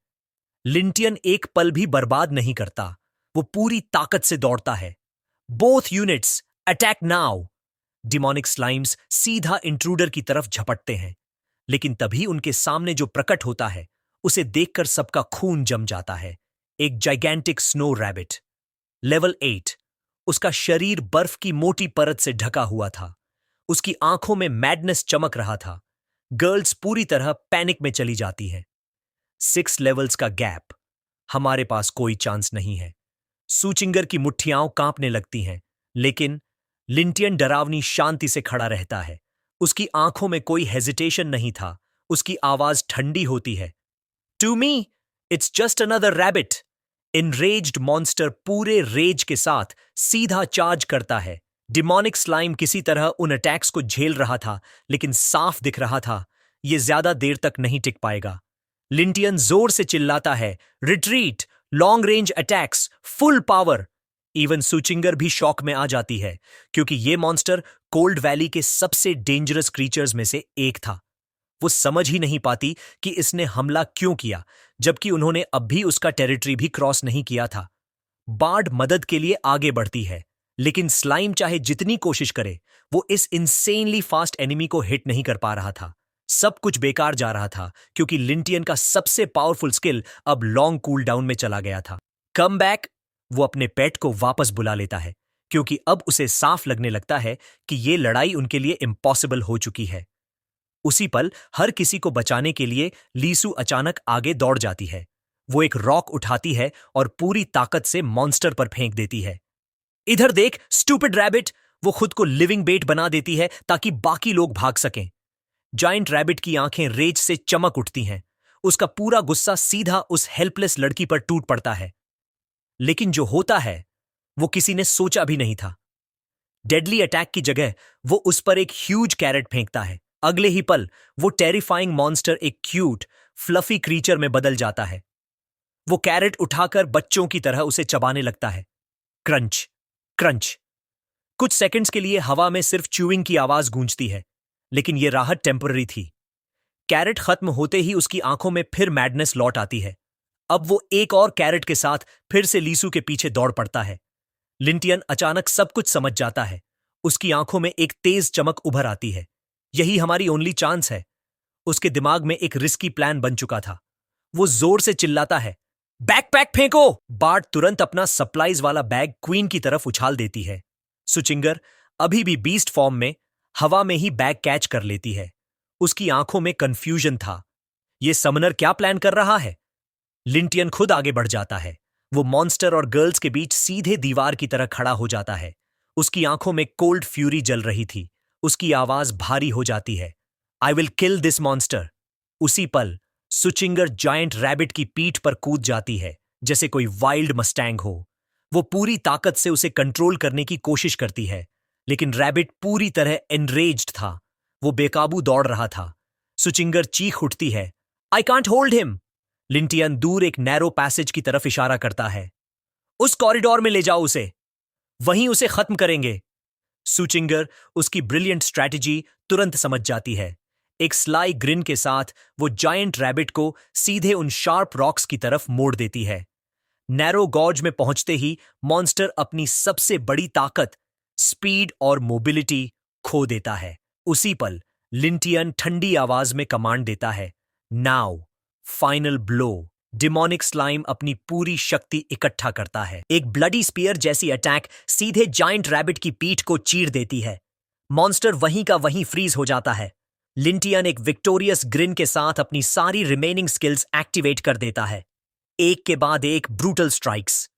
लिंटियन एक पल भी बर्बाद नहीं करता। वो पूरी ताकत से दौड़ता है। Both units attack now. Demonic slimes सीधा इंट्रूडर की तरफ झपटते हैं, लेकिन तभी उनके सामने जो प्रकट होता है उसे देखकर सबका खून जम जाता है। एक जाइगेंटिक स्नो रैबिट, लेवल 8। उसका शरीर बर्फ की मोटी परत से ढका हुआ था। उसकी आंखों में मैडनेस चमक रहा था। गर्ल्स पूरी तरह पैनिक में चली जाती हैं। 6 लेवल्स का गैप। हमारे पास कोई चांस नहीं है। सूचिंगर की मुट्ठियां कांपने लगती हैं, लेकिन लिंटियन डरावनी शांति से खड़ा रहता है। उसकी आंखों में कोई हेजिटेशन नहीं था। उसकी आवाज ठंडी होती है। To me it's just another rabbit. Enraged monster पूरे रेज के साथ सीधा चार्ज करता है। डिमोनिक स्लाइम किसी तरह उन अटैक्स को झेल रहा था, लेकिन साफ दिख रहा था यह ज्यादा देर तक नहीं टिक पाएगा। लिंटियन जोर से चिल्लाता है, retreat, long range attacks, full power. Even सुचिंगर भी शॉक में आ जाती है क्योंकि यह मॉन्स्टर कोल्ड वैली के सबसे डेंजरस क्रीचर्स में से एक था। वो समझ ही नहीं पाती कि इसने हमला क्यों किया, जबकि उन्होंने अब भी उसका टेरिटरी भी क्रॉस नहीं किया था। बार्ड मदद के लिए आगे बढ़ती है, लेकिन स्लाइम चाहे जितनी कोशिश करे, वो इस इंसेनली फास्ट एनिमी को हिट नहीं कर पा रहा था। सब कुछ बेकार जा रहा था क्योंकि लिंटियन का सबसे पावरफुल स्किल अब लॉन्ग कूल डाउन में चला गया था। Come back. वो अपने पेट को वापस बुला लेता है क्योंकि अब उसे साफ लगने लगता है कि ये लड़ाई उनके लिए इम्पॉसिबल हो चुकी है। उसी पल हर किसी को बचाने के लिए लीसू अचानक आगे दौड़ जाती है। वो एक रॉक उठाती है और पूरी ताकत से मॉन्स्टर पर फेंक देती है। इधर देख स्टूपिड रैबिट। वो खुद को लिविंग बेट बना देती है ताकि बाकी लोग भाग सकें। जायंट रैबिट की आंखें रेज से चमक उठती हैं। उसका पूरा गुस्सा सीधा उस हेल्पलेस लड़की पर टूट पड़ता है। लेकिन जो होता है वो किसी ने सोचा भी नहीं था। डेडली अटैक की जगह वो उस पर एक ह्यूज कैरेट फेंकता है। अगले ही पल वो टेरिफाइंग मॉन्स्टर एक क्यूट फ्लफी क्रीचर में बदल जाता है। वो कैरेट उठाकर बच्चों की तरह उसे चबाने लगता है। Crunch crunch. कुछ सेकंड्स के लिए हवा में सिर्फ च्यूइंग की आवाज गूंजती है, लेकिन यह राहत टेम्पररी थी। कैरेट खत्म होते ही उसकी आंखों में फिर मैडनेस लौट आती है। अब वो एक और कैरेट के साथ फिर से लीसू के पीछे दौड़ पड़ता है। लिंटियन अचानक सब कुछ समझ जाता है। उसकी आंखों में एक तेज चमक उभर आती है। यही हमारी ओनली चांस है। उसके दिमाग में एक रिस्की प्लान बन चुका था। वो जोर से चिल्लाता है, बैकपैक फेंको। बार्ट तुरंत अपना सप्लाईज वाला बैग क्वीन की तरफ उछाल देती है। सुचिंगर अभी भी बीस्ट फॉर्म में हवा में ही बैग कैच कर लेती है। उसकी आंखों में कंफ्यूजन था। ये समनर क्या प्लान कर रहा है? लिंटियन खुद आगे बढ़ जाता है। वो मॉन्स्टर और गर्ल्स के बीच सीधे दीवार की तरह खड़ा हो जाता है। उसकी आंखों में कोल्ड फ्यूरी जल रही थी। उसकी आवाज भारी हो जाती है, I will kill this monster. उसी पल सुचिंगर जायंट रैबिट की पीठ पर कूद जाती है, जैसे कोई वाइल्ड मस्टैंग हो। वो पूरी ताकत से उसे कंट्रोल करने की कोशिश करती है, लेकिन रैबिट पूरी तरह एनरेज्ड था। वो बेकाबू दौड़ रहा था। सुचिंगर चीख उठती है, आई कांट होल्ड हिम। लिंटियन दूर एक नैरो पैसेज की तरफ इशारा करता है, उस कॉरिडोर में ले जाओ उसे, वहीं उसे खत्म करेंगे। सुचिंगर उसकी ब्रिलियंट स्ट्रैटेजी तुरंत समझ जाती है। एक स्लाई ग्रिन के साथ वो जायंट रैबिट को सीधे उन शार्प रॉक्स की तरफ मोड़ देती है। नैरो गॉज में पहुंचते ही मॉन्स्टर अपनी सबसे बड़ी ताकत, स्पीड और मोबिलिटी खो देता है। उसी पल लिंटियन ठंडी आवाज में कमांड देता है, now final blow. Demonic slime अपनी पूरी शक्ति इकट्ठा करता है। एक ब्लडी स्पीयर जैसी अटैक सीधे जायंट रैबिट की पीठ को चीर देती है। मॉन्स्टर वहीं का वहीं फ्रीज हो जाता है। लिंटियन एक विक्टोरियस ग्रिन के साथ अपनी सारी रिमेनिंग स्किल्स एक्टिवेट कर देता है। एक के बाद एक ब्रूटल स्ट्राइक्स।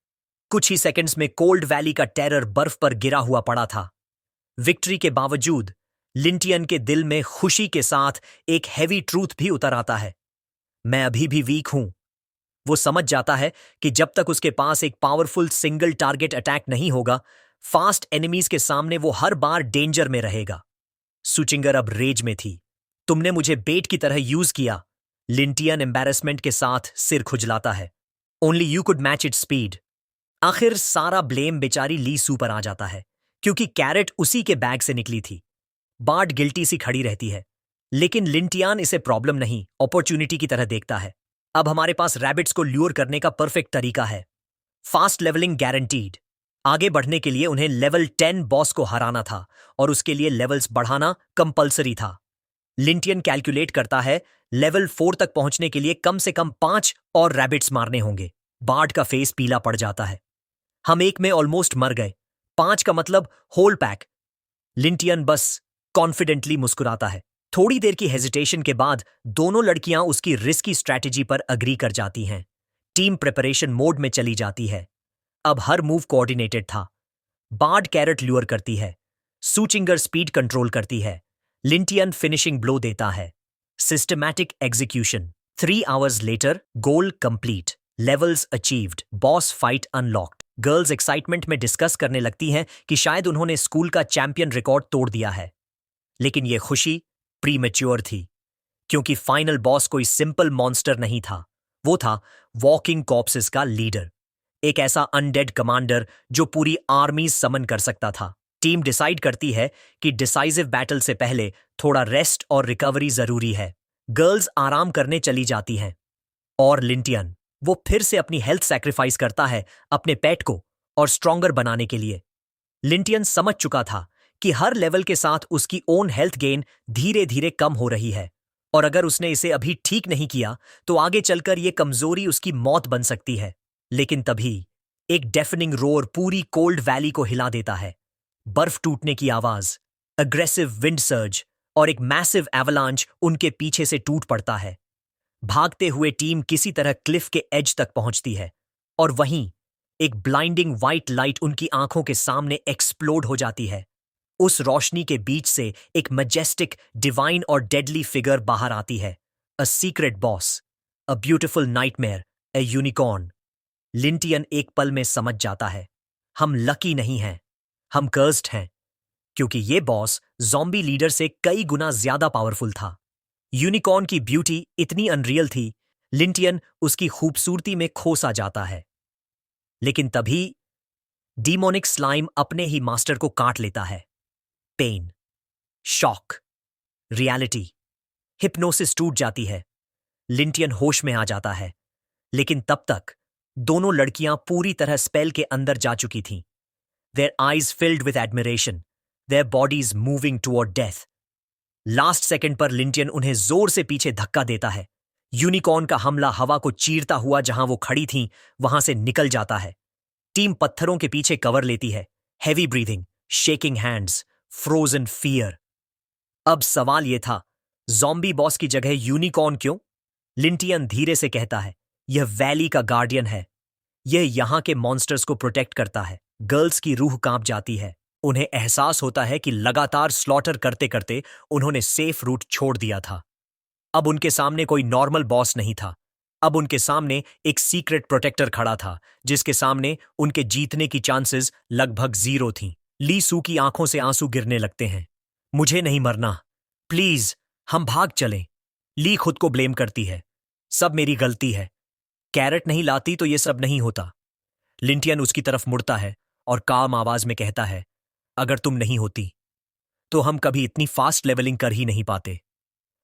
कुछ ही सेकंड्स में कोल्ड वैली का टेरर बर्फ पर गिरा हुआ पड़ा था। विक्ट्री के बावजूद लिंटियन के दिल में खुशी के साथ एक हैवी ट्रूथ भी उतर आता है, मैं अभी भी वीक हूं। वो समझ जाता है कि जब तक उसके पास एक पावरफुल सिंगल टारगेट अटैक नहीं होगा, फास्ट एनिमीज के सामने वो हर बार डेंजर में रहेगा। सुचिंगर अब रेज में थी। तुमने मुझे बेट की तरह यूज किया। लिंटियन एम्बैरेसमेंट के साथ सिर खुजलाता है। Only you could match it speed. आखिर सारा ब्लेम बेचारी ली सू पर आ जाता है, क्योंकि कैरेट उसी के बैग से निकली थी। बार्ट गिल्टी सी खड़ी रहती है, लेकिन लिंटियन इसे प्रॉब्लम नहीं, अपॉर्चुनिटी की तरह देखता है। अब हमारे पास रैबिट्स को ल्यूर करने का परफेक्ट तरीका है। Fast levelling guaranteed. आगे बढ़ने के लिए उन्हें लेवल 10 बॉस को हराना था, और उसके लिए लेवल्स बढ़ाना कंपलसरी था। लिंटियन कैलकुलेट करता है, लेवल 4 तक पहुंचने के लिए कम से कम 5 और रैबिट्स मारने होंगे। बार्ट का फेस पीला पड़ जाता है। हम एक में ऑलमोस्ट मर गए, 5 का मतलब होल पैक। लिंटियन बस कॉन्फिडेंटली मुस्कुराता है। थोड़ी देर की हेजिटेशन के बाद दोनों लड़कियां उसकी रिस्की स्ट्रैटेजी पर अग्री कर जाती हैं। टीम प्रिपरेशन मोड में चली जाती है। अब हर मूव कोऑर्डिनेटेड था। बार्ट कैरेट ल्यूर करती है, सुचिंगर स्पीड कंट्रोल करती है, लिंटियन फिनिशिंग ब्लो देता है। Systematic execution. 3 आवर्स लेटर, गोल complete, levels achieved, boss fight unlocked. Girls excitement में डिस्कस करने लगती हैं कि शायद उन्होंने स्कूल का चैंपियन रिकॉर्ड तोड़ दिया है। लेकिन यह खुशी प्रीमेच्योर थी, क्योंकि फाइनल बॉस कोई सिंपल मॉन्स्टर नहीं था। वो था वॉकिंग कॉर्प्सेस का लीडर, एक ऐसा अनडेड कमांडर जो पूरी आर्मी समन कर सकता था। टीम डिसाइड करती है कि डिसाइसिव बैटल से पहले थोड़ा रेस्ट और रिकवरी जरूरी है। गर्ल्स आराम करने चली जाती हैं, और लिंटियन वो फिर से अपनी हेल्थ सैक्रिफाइस करता है अपने पेट को और स्ट्रॉन्गर बनाने के लिए। लिंटियन समझ चुका था कि हर लेवल के साथ उसकी ओन हेल्थ गेन धीरे धीरे कम हो रही है, और अगर उसने इसे अभी ठीक नहीं किया तो आगे चलकर यह कमजोरी उसकी मौत बन सकती है। लेकिन तभी एक डेफनिंग रोर पूरी कोल्ड वैली को हिला देता है। बर्फ टूटने की आवाज, अग्रेसिव विंड सर्ज और एक मैसिव एवलांच उनके पीछे से टूट पड़ता है। भागते हुए टीम किसी तरह क्लिफ के एज तक पहुंचती है, और वहीं एक ब्लाइंडिंग व्हाइट लाइट उनकी आंखों के सामने एक्सप्लोड हो जाती है। उस रोशनी के बीच से एक मैजेस्टिक, डिवाइन और डेडली फिगर बाहर आती है। A secret boss, a beautiful nightmare, a unicorn. Lintian एक पल में समझ जाता है, हम लकी नहीं हैं, हम कर्स्ड हैं, क्योंकि ये बॉस ज़ॉम्बी लीडर से कई गुना ज्यादा पावरफुल था। यूनिकॉर्न की ब्यूटी इतनी अनरियल थी, लिंटियन उसकी खूबसूरती में खो सा जाता है। लेकिन तभी डीमोनिक स्लाइम अपने ही मास्टर को काट लेता है। पेन, शॉक, रियलिटी, हिप्नोसिस टूट जाती है। लिंटियन होश में आ जाता है, लेकिन तब तक दोनों लड़कियां पूरी तरह स्पेल के अंदर जा चुकी थीं। Their eyes filled with admiration, their bodies moving toward death. Last second पर लिंटियन उन्हें जोर से पीछे धक्का देता है। यूनिकॉर्न का हमला हवा को चीरता हुआ जहां वो खड़ी थीं वहां से निकल जाता है। टीम पत्थरों के पीछे कवर लेती है। Heavy breathing, shaking hands, frozen fear. अब सवाल यह था, ज़ॉम्बी बॉस की जगह यूनिकॉर्न क्यों? लिंटियन धीरे से कहता है, यह वैली का गार्डियन है। यह यहां के मॉन्स्टर्स को प्रोटेक्ट करता है। गर्ल्स की रूह कांप जाती है। उन्हें एहसास होता है कि लगातार स्लॉटर करते करते उन्होंने सेफ रूट छोड़ दिया था। अब उनके सामने कोई नॉर्मल बॉस नहीं था। अब उनके सामने एक सीक्रेट प्रोटेक्टर खड़ा था, जिसके सामने उनके जीतने की चांसेस लगभग 0 थीं। ली सू की आंखों से आंसू गिरने लगते हैं। मुझे नहीं मरना, प्लीज हम भाग चलें। ली खुद को ब्लेम करती है। सब मेरी गलती है। कैरेट नहीं लाती तो ये सब नहीं होता। लिंटियन उसकी तरफ मुड़ता है और काम आवाज में कहता है, अगर तुम नहीं होती तो हम कभी इतनी फास्ट लेवलिंग कर ही नहीं पाते।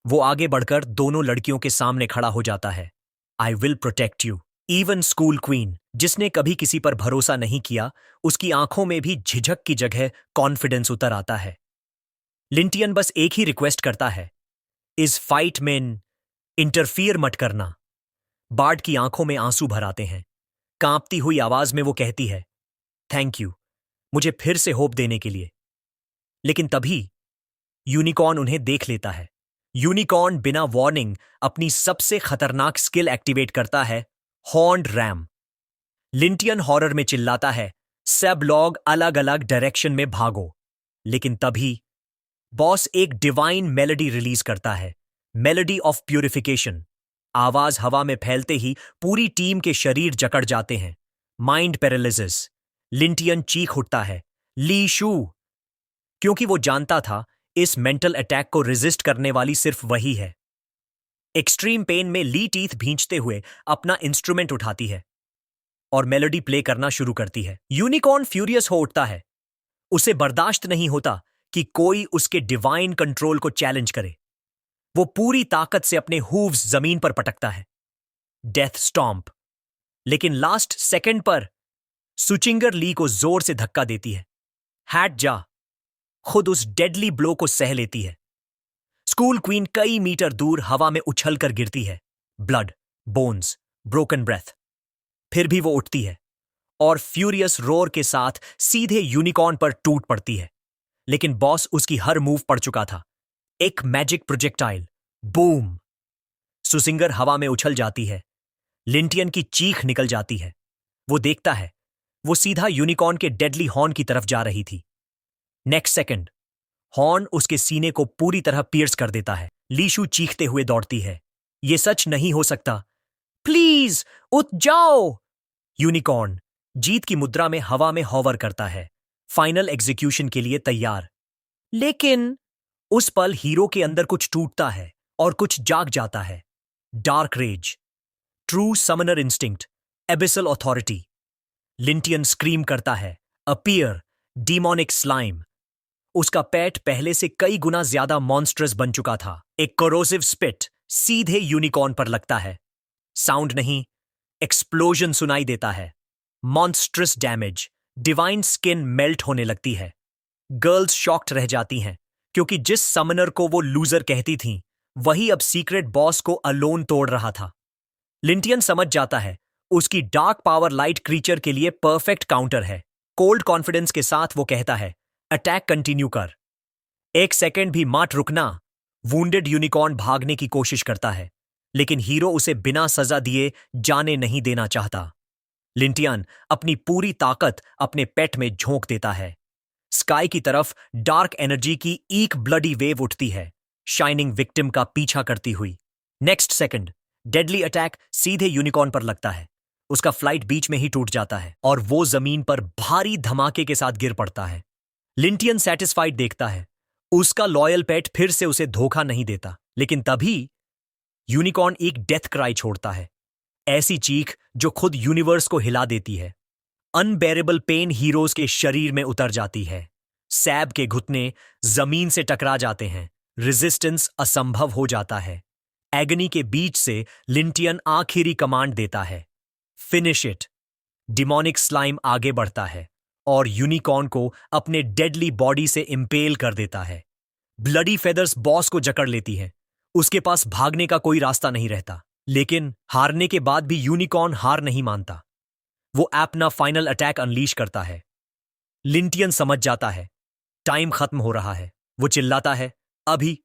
वो आगे बढ़कर दोनों लड़कियों के सामने खड़ा हो जाता है। I will protect you. Even school queen, जिसने कभी किसी पर भरोसा नहीं किया, उसकी आंखों में भी झिझक की जगह कॉन्फिडेंस उतर आता है। लिंटियन बस एक ही रिक्वेस्ट करता है, इस फाइट में इंटरफियर मत करना। बार्ड की आंखों में आंसू भर आते हैं। कांपती हुई आवाज में वो कहती है, थैंक यू, मुझे फिर से होप देने के लिए। लेकिन तभी यूनिकॉर्न उन्हें देख लेता है। यूनिकॉर्न बिना वार्निंग अपनी सबसे खतरनाक स्किल एक्टिवेट करता है, हॉर्न्ड रैम। लिंटियन हॉरर में चिल्लाता है, सब लोग अलग अलग डायरेक्शन में भागो। लेकिन तभी बॉस एक डिवाइन मेलोडी रिलीज करता है, मेलोडी ऑफ प्यूरिफिकेशन। आवाज हवा में फैलते ही पूरी टीम के शरीर जकड़ जाते हैं। Mind paralysis. लिंटियन चीख उठता है, ली शू, क्योंकि वो जानता था इस मेंटल अटैक को रेजिस्ट करने वाली सिर्फ वही है। एक्सट्रीम पेन में ली टीथ भींचते हुए अपना इंस्ट्रूमेंट उठाती है और मेलोडी प्ले करना शुरू करती है। यूनिकॉर्न फ्यूरियस हो उठता है। उसे बर्दाश्त नहीं होता कि कोई उसके डिवाइन कंट्रोल को चैलेंज करे। वो पूरी ताकत से अपने हूव्स जमीन पर पटकता है, डेथ स्टॉम्प। लेकिन लास्ट सेकंड पर सुचिंगर ली को जोर से धक्का देती है। हैट जा खुद उस डेडली ब्लो को सह लेती है। स्कूल क्वीन कई मीटर दूर हवा में उछलकर गिरती है। Blood, bones, broken breath. फिर भी वो उठती है और फ्यूरियस रोर के साथ सीधे यूनिकॉर्न पर टूट पड़ती है। लेकिन बॉस उसकी हर मूव पड़ चुका था। एक मैजिक प्रोजेक्टाइल, बूम। सुसिंगर हवा में उछल जाती है। लिंटियन की चीख निकल जाती है। वो देखता है, वो सीधा यूनिकॉर्न के डेडली हॉर्न की तरफ जा रही थी। नेक्स्ट सेकंड हॉर्न उसके सीने को पूरी तरह पियर्स कर देता है। लीशु चीखते हुए दौड़ती है, ये सच नहीं हो सकता, प्लीज उठ जाओ। यूनिकॉर्न जीत की मुद्रा में हवा में हॉवर करता है, फाइनल एग्जीक्यूशन के लिए तैयार। लेकिन उस पल हीरो के अंदर कुछ टूटता है और कुछ जाग जाता है। Dark rage, true summoner instinct, abyssal authority. Lintian scream करता है, अपीयर, डीमोनिक स्लाइम। उसका पेट पहले से कई गुना ज्यादा मॉन्स्ट्रस बन चुका था। एक कोरोसिव स्पिट सीधे यूनिकॉर्न पर लगता है। साउंड नहीं, एक्सप्लोजन सुनाई देता है। Monstrous damage, divine skin melt होने लगती है। गर्ल्स शॉक्ड रह जाती हैं, क्योंकि जिस समनर को वो लूजर कहती थीं, वही अब सीक्रेट बॉस को अलोन तोड़ रहा था। लिंटियन समझ जाता है, उसकी डार्क पावर लाइट क्रीचर के लिए परफेक्ट काउंटर है। कोल्ड कॉन्फिडेंस के साथ वो कहता है, अटैक कंटिन्यू कर, एक सेकेंड भी मत रुकना। वुंडेड यूनिकॉर्न भागने की कोशिश करता है, लेकिन हीरो उसे बिना सजा दिए जाने नहीं देना चाहता। लिंटियन अपनी पूरी ताकत अपने पेट में झोंक देता है। स्काई की तरफ डार्क एनर्जी की एक ब्लडी वेव उठती है, शाइनिंग विक्टिम का पीछा करती हुई। नेक्स्ट सेकंड डेडली अटैक सीधे यूनिकॉर्न पर लगता है। उसका फ्लाइट बीच में ही टूट जाता है और वो जमीन पर भारी धमाके के साथ गिर पड़ता है। लिंटियन सैटिस्फाइड देखता है, उसका लॉयल पेट फिर से उसे धोखा नहीं देता। लेकिन तभी यूनिकॉर्न एक डेथ क्राई छोड़ता है, ऐसी चीख जो खुद यूनिवर्स को हिला देती है। अनबेरेबल पेन हीरोज के शरीर में उतर जाती है। सैब के घुटने जमीन से टकरा जाते हैं। रेजिस्टेंस असंभव हो जाता है। एगनी के बीच से लिंटियन आखिरी कमांड देता है, फिनिश इट। डिमोनिक स्लाइम आगे बढ़ता है और यूनिकॉर्न को अपने डेडली बॉडी से इंपेल कर देता है। ब्लडी फेदर्स बॉस को जकड़ लेती हैं। उसके पास भागने का कोई रास्ता नहीं रहता। लेकिन हारने के बाद भी यूनिकॉर्न हार नहीं मानता। वो अपना फाइनल अटैक अनलीश करता है। लिंटियन समझ जाता है टाइम खत्म हो रहा है। वो चिल्लाता है, अभी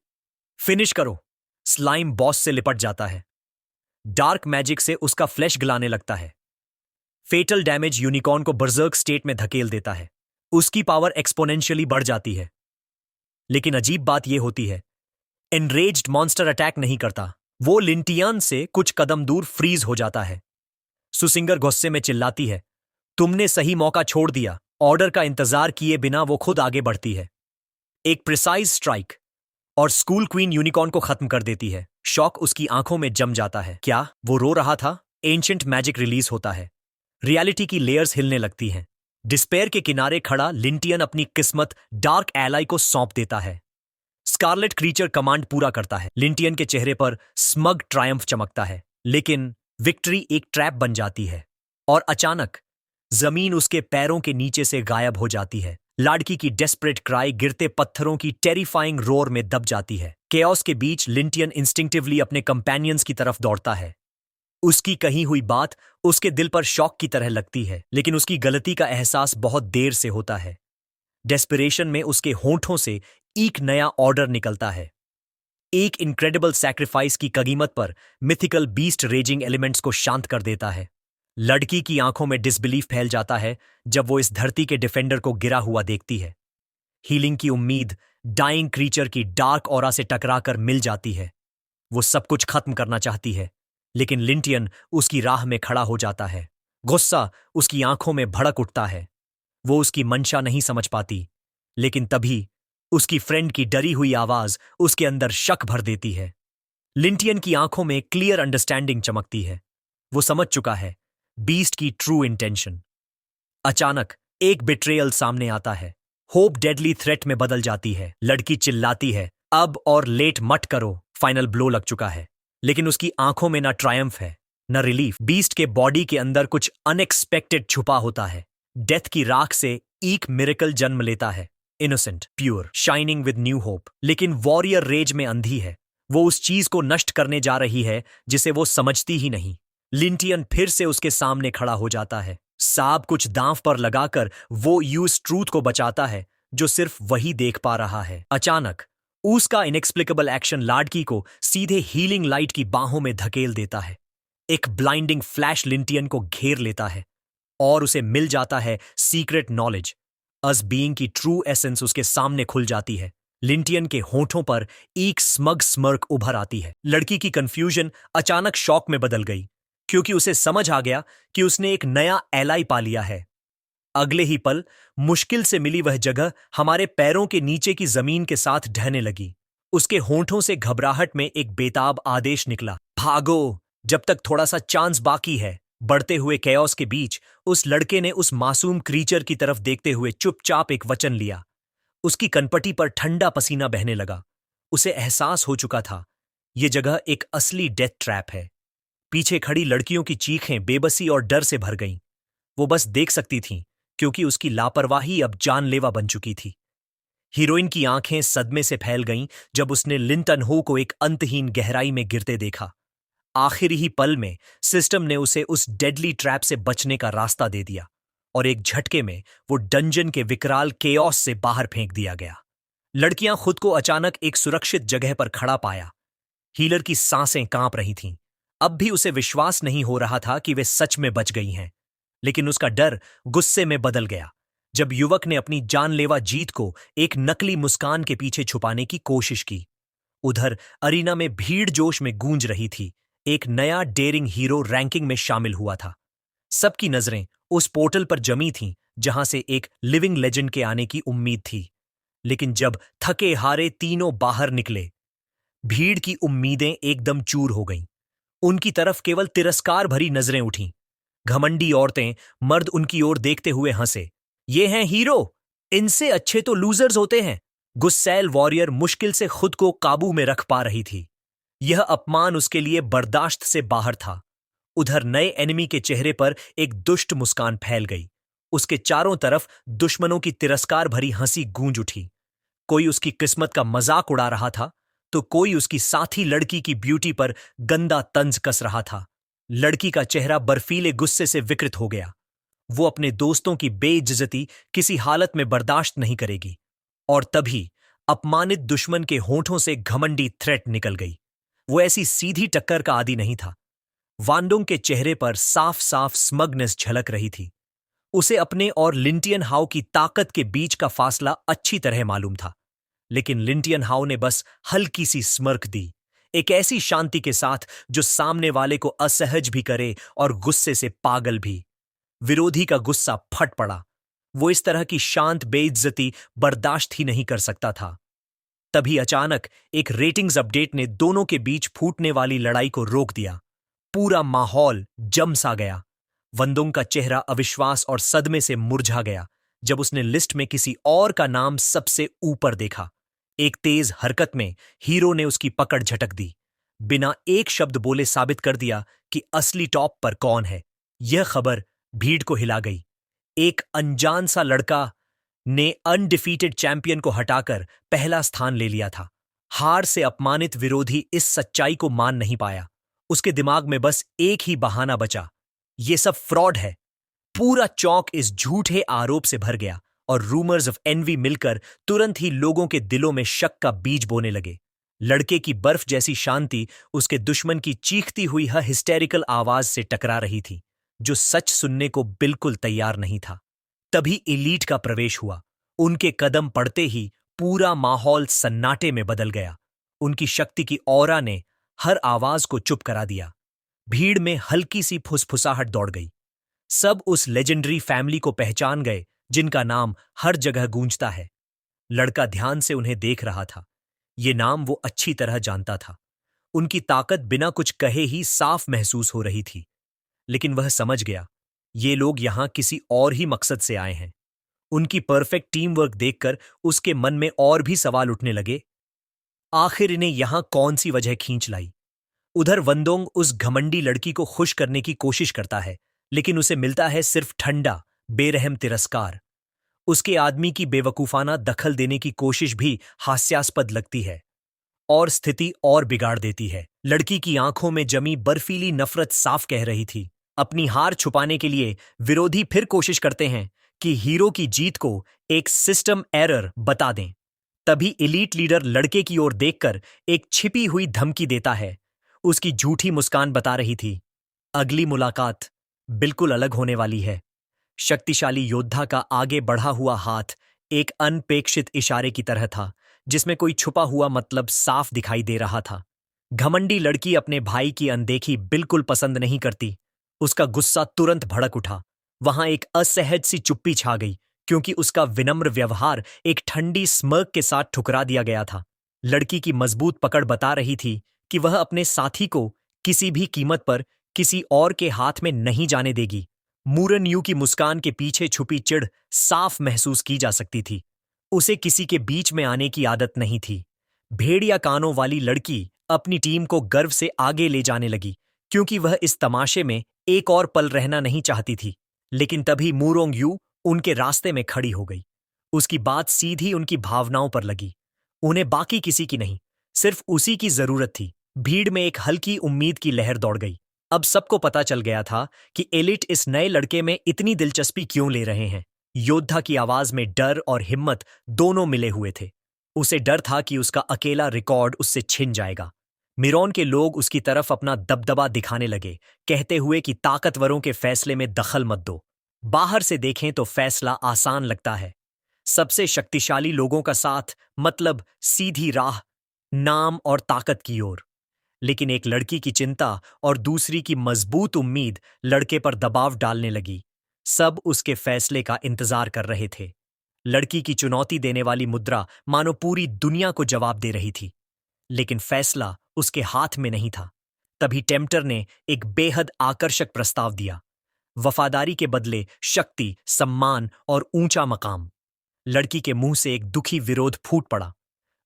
फिनिश करो। स्लाइम बॉस से लिपट जाता है। डार्क मैजिक से उसका फ्लैश गलाने लगता है। फेटल डैमेज यूनिकॉर्न को बर्जर्क स्टेट में धकेल देता है। उसकी पावर एक्सपोनेंशियली बढ़ जाती है। लेकिन अजीब बात यह होती है, एनरेज्ड मॉन्स्टर अटैक नहीं करता। वो लिंटियन से कुछ कदम दूर फ्रीज हो जाता है। सुसिंगर गुस्से में चिल्लाती है, तुमने सही मौका छोड़ दिया। ऑर्डर का इंतजार किए बिना वो खुद आगे बढ़ती है। एक प्रिसाइज स्ट्राइक और स्कूल क्वीन यूनिकॉर्न को खत्म कर देती है। शॉक उसकी आंखों में जम जाता है। क्या वो रो रहा था? एंशिएंट मैजिक रिलीज होता है। रियलिटी की लेयर्स हिलने लगती हैं। डिस्पेयर के किनारे खड़ा लिंटियन अपनी किस्मत डार्क एलाई को सौंप देता है। स्कारलेट क्रीचर कमांड पूरा करता है। लिंटियन के चेहरे पर स्मग ट्रायम्फ चमकता है। लेकिन विक्ट्री एक ट्रैप बन जाती है और अचानक जमीन उसके पैरों के नीचे से गायब हो जाती है। लाड़की की डेस्परेट क्राई गिरते पत्थरों की टेरिफाइंग रोर में दब जाती है। केओस के बीच लिंटियन इंस्टिंक्टिवली अपने कंपेनियंस की तरफ दौड़ता है। उसकी कही हुई बात उसके दिल पर शॉक की तरह लगती है, लेकिन उसकी गलती का एहसास बहुत देर से होता है। डेस्परेशन में उसके होंठों से एक नया ऑर्डर निकलता है। एक इनक्रेडिबल सैक्रिफाइस की कीमत पर मिथिकल बीस्ट रेजिंग एलिमेंट्स को शांत कर देता है। लड़की की आंखों में डिसबिलीफ फैल जाता है जब वो इस धरती के डिफेंडर को गिरा हुआ देखती है। हीलिंग की उम्मीद डाइंग क्रीचर की डार्क ऑरा से टकराकर मिल जाती है। वो सब कुछ खत्म करना चाहती है, लेकिन लिंटियन उसकी राह में खड़ा हो जाता है। गुस्सा उसकी आंखों में भड़क उठता है। वो उसकी मंशा नहीं समझ पाती, लेकिन तभी उसकी फ्रेंड की डरी हुई आवाज उसके अंदर शक भर देती है। लिंटियन की आंखों में क्लियर अंडरस्टैंडिंग चमकती है। वो समझ चुका है बीस्ट की ट्रू इंटेंशन। अचानक एक बिट्रेयल सामने आता है। होप डेडली थ्रेट में बदल जाती है। लड़की चिल्लाती है, अब और लेट मत करो। फाइनल ब्लो लग चुका है, लेकिन उसकी आंखों में ना ट्रायम्फ है न रिलीफ। बीस्ट के बॉडी के अंदर कुछ अनएक्सपेक्टेड छुपा होता है। डेथ की राख से एक मिरेकल जन्म लेता है। Innocent, pure, shining with new hope. लेकिन वॉरियर रेज में अंधी है। वो उस चीज को नष्ट करने जा रही है जिसे वो समझती ही नहीं। लिंटियन फिर से उसके सामने खड़ा हो जाता है। साब कुछ दांव पर लगाकर वो यूज ट्रूथ को बचाता है जो सिर्फ वही देख पा रहा है। अचानक उसका इनएक्सप्लिकेबल एक्शन लाड़की को सीधे हीलिंग लाइट की बाहों में धकेल देता है। एक ब्लाइंडिंग फ्लैश लिंटियन को घेर लेता है और उसे मिल जाता है सीक्रेट नॉलेज। अस बीइंग की ट्रू एसेंस उसके सामने खुल जाती है। लिंटियन के होठों पर एक स्मग स्मर्क उभर आती है। लड़की की कंफ्यूजन अचानक शॉक में बदल गई, क्योंकि उसे समझ आ गया कि उसने एक नया एलाई पा लिया है। अगले ही पल मुश्किल से मिली वह जगह हमारे पैरों के नीचे की जमीन के साथ ढहने लगी। उसके होंठों से घबराहट में एक बेताब आदेश निकला, भागो जब तक थोड़ा सा चांस बाकी है। बढ़ते हुए कैओस के बीच उस लड़के ने उस मासूम क्रीचर की तरफ देखते हुए चुपचाप एक वचन लिया। उसकी कनपटी पर ठंडा पसीना बहने लगा। उसे एहसास हो चुका था यह जगह एक असली डेथ ट्रैप है। पीछे खड़ी लड़कियों की चीखें बेबसी और डर से भर गईं। वो बस देख सकती थीं, क्योंकि उसकी लापरवाही अब जानलेवा बन चुकी थी। हीरोइन की आंखें सदमे से फैल गईं जब उसने लिंटन हो को एक अंतहीन गहराई में गिरते देखा। आखिरी ही पल में सिस्टम ने उसे उस डेडली ट्रैप से बचने का रास्ता दे दिया और एक झटके में वो डंजन के विकराल केओस से बाहर फेंक दिया गया। लड़कियां खुद को अचानक एक सुरक्षित जगह पर खड़ा पाया। हीलर की सांसें कांप रही थीं। अब भी उसे विश्वास नहीं हो रहा था कि वे सच में बच गई हैं, लेकिन उसका डर गुस्से में बदल गया जब युवक ने अपनी जानलेवा जीत को एक नकली मुस्कान के पीछे छुपाने की कोशिश की। उधर अरीना में भीड़ जोश में गूंज रही थी। एक नया डेयरिंग हीरो रैंकिंग में शामिल हुआ था। सबकी नजरें उस पोर्टल पर जमी थीं जहां से एक लिविंग लेजेंड के आने की उम्मीद थी। लेकिन जब थके हारे तीनों बाहर निकले, भीड़ की उम्मीदें एकदम चूर हो गईं। उनकी तरफ केवल तिरस्कार भरी नजरें उठीं। घमंडी औरतें, मर्द उनकी ओर देखते हुए हंसे। ये हैं हीरो, इनसे अच्छे तो लूजर्स होते हैं। गुस्सैल वॉरियर मुश्किल से खुद को काबू में रख पा रही थी। यह अपमान उसके लिए बर्दाश्त से बाहर था। उधर नए एनिमी के चेहरे पर एक दुष्ट मुस्कान फैल गई। उसके चारों तरफ दुश्मनों की तिरस्कार भरी हंसी गूंज उठी। कोई उसकी किस्मत का मजाक उड़ा रहा था, तो कोई उसकी साथी लड़की की ब्यूटी पर गंदा तंज कस रहा था। लड़की का चेहरा बर्फीले गुस्से से विकृत हो गया। वो अपने दोस्तों की बेइज्जती किसी हालत में बर्दाश्त नहीं करेगी। और तभी अपमानित दुश्मन के होठों से घमंडी थ्रेट निकल गई। वो ऐसी सीधी टक्कर का आदी नहीं था। वांडोंग के चेहरे पर साफ साफ स्मगनेस झलक रही थी। उसे अपने और लिंटियन हाउ की ताकत के बीच का फासला अच्छी तरह मालूम था। लेकिन लिंटियन हाउ ने बस हल्की सी स्मर्क दी, एक ऐसी शांति के साथ जो सामने वाले को असहज भी करे और गुस्से से पागल भी। विरोधी का गुस्सा फट पड़ा। वो इस तरह की शांत बेइज्जती बर्दाश्त ही नहीं कर सकता था। तभी अचानक एक रेटिंग्स अपडेट ने दोनों के बीच फूटने वाली लड़ाई को रोक दिया। पूरा माहौल जम सा गया। वंदोंग का चेहरा अविश्वास और सदमे से मुरझा गया जब उसने लिस्ट में किसी और का नाम सबसे ऊपर देखा। एक तेज हरकत में हीरो ने उसकी पकड़ झटक दी, बिना एक शब्द बोले साबित कर दिया कि असली टॉप पर कौन है। यह खबर भीड़ को हिला गई। एक अनजान सा लड़का ने अनडिफीटेड चैंपियन को हटाकर पहला स्थान ले लिया था। हार से अपमानित विरोधी इस सच्चाई को मान नहीं पाया। उसके दिमाग में बस एक ही बहाना बचा, ये सब फ्रॉड है। पूरा चौक इस झूठे आरोप से भर गया और रूमर्स ऑफ एनवी मिलकर तुरंत ही लोगों के दिलों में शक का बीज बोने लगे। लड़के की बर्फ जैसी शांति उसके दुश्मन की चीखती हुई हिस्टेरिकल आवाज से टकरा रही थी, जो सच सुनने को बिल्कुल तैयार नहीं था। तभी एलीट का प्रवेश हुआ। उनके कदम पड़ते ही पूरा माहौल सन्नाटे में बदल गया। उनकी शक्ति की ऑरा ने हर आवाज को चुप करा दिया। भीड़ में हल्की सी फुसफुसाहट दौड़ गई। सब उस लेजेंडरी फैमिली को पहचान गए जिनका नाम हर जगह गूंजता है। लड़का ध्यान से उन्हें देख रहा था। ये नाम वो अच्छी तरह जानता था। उनकी ताकत बिना कुछ कहे ही साफ महसूस हो रही थी। लेकिन वह समझ गया, ये लोग यहां किसी और ही मकसद से आए हैं। उनकी परफेक्ट टीम वर्क देखकर उसके मन में और भी सवाल उठने लगे। आखिर इन्हें यहां कौन सी वजह खींच लाई? उधर वंदोंग उस घमंडी लड़की को खुश करने की कोशिश करता है, लेकिन उसे मिलता है सिर्फ ठंडा, बेरहम तिरस्कार। उसके आदमी की बेवकूफाना दखल देने की कोशिश भी हास्यास्पद लगती है और स्थिति और बिगाड़ देती है। लड़की की आंखों में जमी बर्फीली नफरत साफ कह रही थी। अपनी हार छुपाने के लिए विरोधी फिर कोशिश करते हैं कि हीरो की जीत को एक सिस्टम एरर बता दें। तभी एलीट लीडर लड़के की ओर देखकर एक छिपी हुई धमकी देता है। उसकी झूठी मुस्कान बता रही थी, अगली मुलाकात बिल्कुल अलग होने वाली है। शक्तिशाली योद्धा का आगे बढ़ा हुआ हाथ एक अनपेक्षित इशारे की तरह था, जिसमें कोई छुपा हुआ मतलब साफ दिखाई दे रहा था। घमंडी लड़की अपने भाई की अनदेखी बिल्कुल पसंद नहीं करती। उसका गुस्सा तुरंत भड़क उठा। वहां एक असहज सी चुप्पी छा गई, क्योंकि उसका विनम्र व्यवहार एक ठंडी स्मर्क के साथ ठुकरा दिया गया था। लड़की की मजबूत पकड़ बता रही थी कि वह अपने साथी को किसी भी कीमत पर किसी और के हाथ में नहीं जाने देगी। मूरन यू की मुस्कान के पीछे छुपी चिढ़ साफ महसूस की जा सकती थी। उसे किसी के बीच में आने की आदत नहीं थी। भेड़िया कानों वाली लड़की अपनी टीम को गर्व से आगे ले जाने लगी, क्योंकि वह इस तमाशे में एक और पल रहना नहीं चाहती थी। लेकिन तभी मूरोंग यू उनके रास्ते में खड़ी हो गई। उसकी बात सीधी उनकी भावनाओं पर लगी। उन्हें बाकी किसी की नहीं, सिर्फ उसी की जरूरत थी। भीड़ में एक हल्की उम्मीद की लहर दौड़ गई। अब सबको पता चल गया था कि एलिट इस नए लड़के में इतनी दिलचस्पी क्यों ले रहे हैं। योद्धा की आवाज में डर और हिम्मत दोनों मिले हुए थे। उसे डर था कि उसका अकेला रिकॉर्ड उससे छिन जाएगा। मिरोन के लोग उसकी तरफ अपना दबदबा दिखाने लगे, कहते हुए कि ताकतवरों के फैसले में दखल मत दो। बाहर से देखें तो फैसला आसान लगता है। सबसे शक्तिशाली लोगों का साथ मतलब सीधी राह, नाम और ताकत की ओर। लेकिन एक लड़की की चिंता और दूसरी की मजबूत उम्मीद लड़के पर दबाव डालने लगी। सब उसके फैसले का इंतजार कर रहे थे। लड़की की चुनौती देने वाली मुद्रा मानो पूरी दुनिया को जवाब दे रही थी, लेकिन फैसला उसके हाथ में नहीं था। तभी टेम्प्टर ने एक बेहद आकर्षक प्रस्ताव दिया, वफादारी के बदले शक्ति, सम्मान और ऊंचा मकाम। लड़की के मुंह से एक दुखी विरोध फूट पड़ा।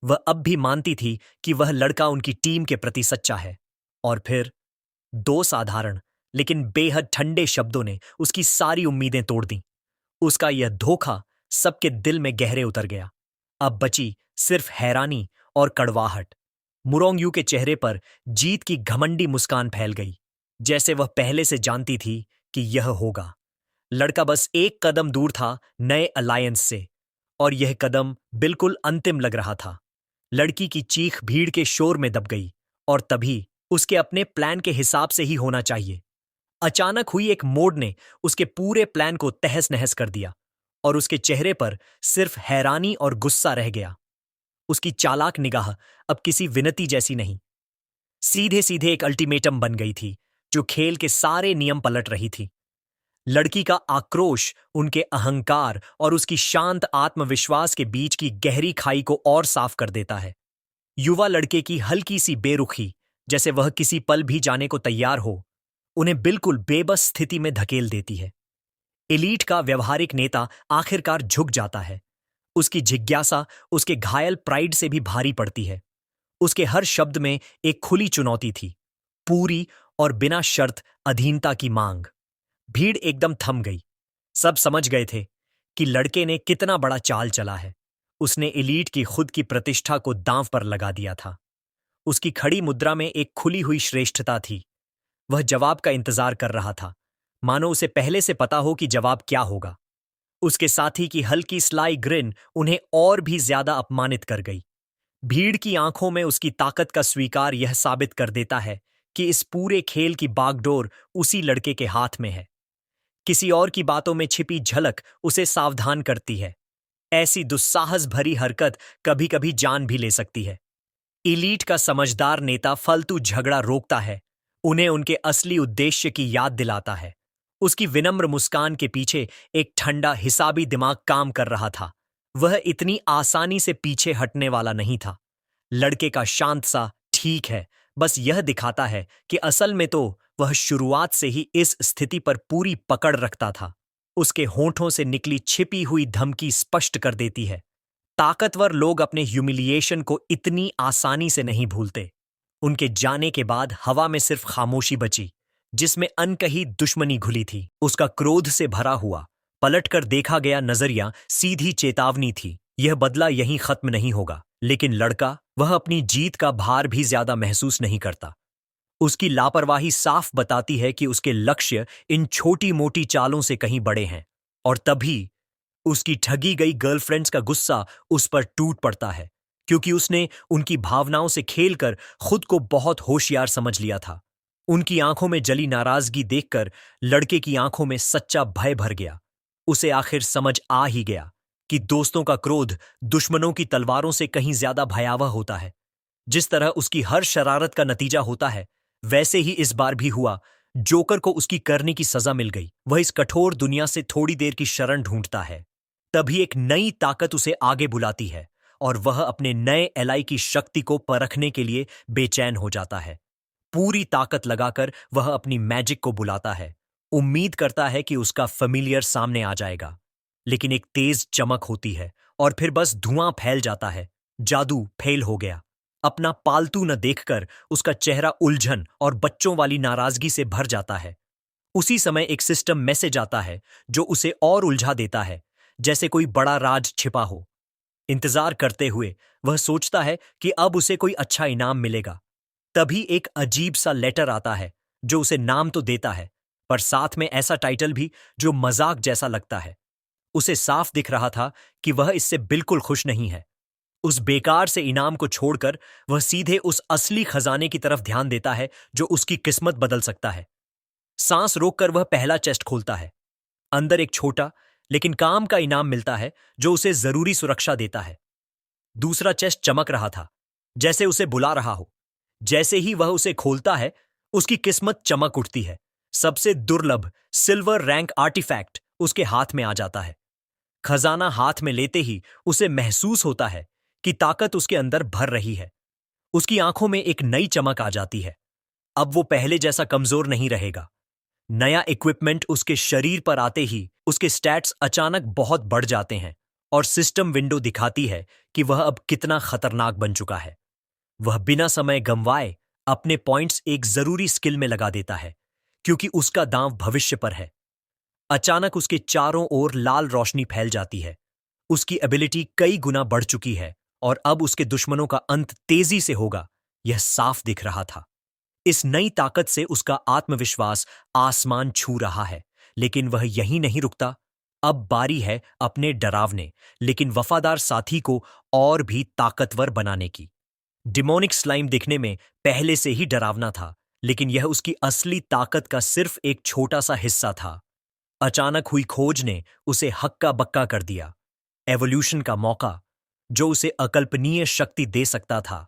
वह अब भी मानती थी कि वह लड़का उनकी टीम के प्रति सच्चा है। और फिर दो साधारण लेकिन बेहद ठंडे शब्दों ने उसकी सारी उम्मीदें तोड़ दी। उसका यह धोखा सबके दिल में गहरे उतर गया। अब बची सिर्फ हैरानी और कड़वाहट। मुरोंगयू के चेहरे पर जीत की घमंडी मुस्कान फैल गई, जैसे वह पहले से जानती थी कि यह होगा। लड़का बस एक कदम दूर था नए अलायंस से, और यह कदम बिल्कुल अंतिम लग रहा था। लड़की की चीख भीड़ के शोर में दब गई, और तभी उसके अपने प्लान के हिसाब से ही होना चाहिए। अचानक हुई एक मोड़ ने उसके पूरे प्लान को तहस नहस कर दिया, और उसके चेहरे पर सिर्फ हैरानी और गुस्सा रह गया। उसकी चालाक निगाह अब किसी विनती जैसी नहीं, सीधे सीधे एक अल्टीमेटम बन गई थी, जो खेल के सारे नियम पलट रही थी। लड़की का आक्रोश उनके अहंकार और उसकी शांत आत्मविश्वास के बीच की गहरी खाई को और साफ कर देता है। युवा लड़के की हल्की सी बेरुखी, जैसे वह किसी पल भी जाने को तैयार हो, उन्हें बिल्कुल बेबस स्थिति में धकेल देती है। एलीट का व्यवहारिक नेता आखिरकार झुक जाता है। उसकी जिज्ञासा उसके घायल प्राइड से भी भारी पड़ती है। उसके हर शब्द में एक खुली चुनौती थी, पूरी और बिना शर्त अधीनता की मांग। भीड़ एकदम थम गई। सब समझ गए थे कि लड़के ने कितना बड़ा चाल चला है। उसने एलीट की खुद की प्रतिष्ठा को दांव पर लगा दिया था। उसकी खड़ी मुद्रा में एक खुली हुई श्रेष्ठता थी। वह जवाब का इंतजार कर रहा था, मानो उसे पहले से पता हो कि जवाब क्या होगा। उसके साथी की हल्की स्लाई ग्रिन उन्हें और भी ज्यादा अपमानित कर गई। भीड़ की आंखों में उसकी ताकत का स्वीकार यह साबित कर देता है कि इस पूरे खेल की बागडोर उसी लड़के के हाथ में है। किसी और की बातों में छिपी झलक उसे सावधान करती है। ऐसी दुस्साहस भरी हरकत कभी कभी जान भी ले सकती है। इलीट का समझदार नेता फालतू झगड़ा रोकता है, उन्हें उनके असली उद्देश्य की याद दिलाता है। उसकी विनम्र मुस्कान के पीछे एक ठंडा हिसाबी दिमाग काम कर रहा था। वह इतनी आसानी से पीछे हटने वाला नहीं था। लड़के का शांत सा ठीक है बस यह दिखाता है कि असल में तो वह शुरुआत से ही इस स्थिति पर पूरी पकड़ रखता था। उसके होठों से निकली छिपी हुई धमकी स्पष्ट कर देती है, ताकतवर लोग अपने ह्यूमिलिएशन को इतनी आसानी से नहीं भूलते। उनके जाने के बाद हवा में सिर्फ खामोशी बची, जिसमें अनकही दुश्मनी घुली थी। उसका क्रोध से भरा हुआ पलटकर देखा गया नजरिया सीधी चेतावनी थी, यह बदला यहीं खत्म नहीं होगा। लेकिन लड़का, वह अपनी जीत का भार भी ज्यादा महसूस नहीं करता। उसकी लापरवाही साफ बताती है कि उसके लक्ष्य इन छोटी मोटी चालों से कहीं बड़े हैं। और तभी उसकी ठगी गई गर्लफ्रेंड्स का गुस्सा उस पर टूट पड़ता है, क्योंकि उसने उनकी भावनाओं से खेलकर खुद को बहुत होशियार समझ लिया था। उनकी आंखों में जली नाराजगी देखकर लड़के की आंखों में सच्चा भय भर गया। उसे आखिर समझ आ ही गया कि दोस्तों का क्रोध दुश्मनों की तलवारों से कहीं ज्यादा भयावह होता है। जिस तरह उसकी हर शरारत का नतीजा होता है, वैसे ही इस बार भी हुआ। जोकर को उसकी करने की सजा मिल गई। वह इस कठोर दुनिया से थोड़ी देर की शरण ढूंढता है। तभी एक नई ताकत उसे आगे बुलाती है, और वह अपने नए एलाई की शक्ति को परखने के लिए बेचैन हो जाता है। पूरी ताकत लगाकर वह अपनी मैजिक को बुलाता है, उम्मीद करता है कि उसका फेमिलियर सामने आ जाएगा। लेकिन एक तेज चमक होती है, और फिर बस धुआं फैल जाता है। जादू फेल हो गया। अपना पालतू न देखकर उसका चेहरा उलझन और बच्चों वाली नाराजगी से भर जाता है। उसी समय एक सिस्टम मैसेज आता है, जो उसे और उलझा देता है, जैसे कोई बड़ा राज छिपा हो। इंतजार करते हुए वह सोचता है कि अब उसे कोई अच्छा इनाम मिलेगा। तभी एक अजीब सा लेटर आता है, जो उसे नाम तो देता है, पर साथ में ऐसा टाइटल भी जो मजाक जैसा लगता है। उसे साफ दिख रहा था कि वह इससे बिल्कुल खुश नहीं है। उस बेकार से इनाम को छोड़कर वह सीधे उस असली खजाने की तरफ ध्यान देता है, जो उसकी किस्मत बदल सकता है। सांस रोककर वह पहला चेस्ट खोलता है। अंदर एक छोटा लेकिन काम का इनाम मिलता है, जो उसे जरूरी सुरक्षा देता है। दूसरा चेस्ट चमक रहा था, जैसे उसे बुला रहा हो। जैसे ही वह उसे खोलता है, उसकी किस्मत चमक उठती है। सबसे दुर्लभ सिल्वर रैंक आर्टिफैक्ट उसके हाथ में आ जाता है। खजाना हाथ में लेते ही उसे महसूस होता है कि ताकत उसके अंदर भर रही है। उसकी आंखों में एक नई चमक आ जाती है। अब वो पहले जैसा कमजोर नहीं रहेगा। नया इक्विपमेंट उसके शरीर पर आते ही उसके स्टैट्स अचानक बहुत बढ़ जाते हैं, और सिस्टम विंडो दिखाती है कि वह अब कितना खतरनाक बन चुका है। वह बिना समय गंवाए अपने पॉइंट्स एक जरूरी स्किल में लगा देता है, क्योंकि उसका दांव भविष्य पर है। अचानक उसके चारों ओर लाल रोशनी फैल जाती है। उसकी एबिलिटी कई गुना बढ़ चुकी है, और अब उसके दुश्मनों का अंत तेजी से होगा, यह साफ दिख रहा था। इस नई ताकत से उसका आत्मविश्वास आसमान छू रहा है। लेकिन वह यहीं नहीं रुकता। अब बारी है अपने डरावने लेकिन वफादार साथी को और भी ताकतवर बनाने की। डिमोनिक स्लाइम दिखने में पहले से ही डरावना था, लेकिन यह उसकी असली ताकत का सिर्फ एक छोटा सा हिस्सा था। अचानक हुई खोज ने उसे हक्का बक्का कर दिया। एवोल्यूशन का मौका, जो उसे अकल्पनीय शक्ति दे सकता था।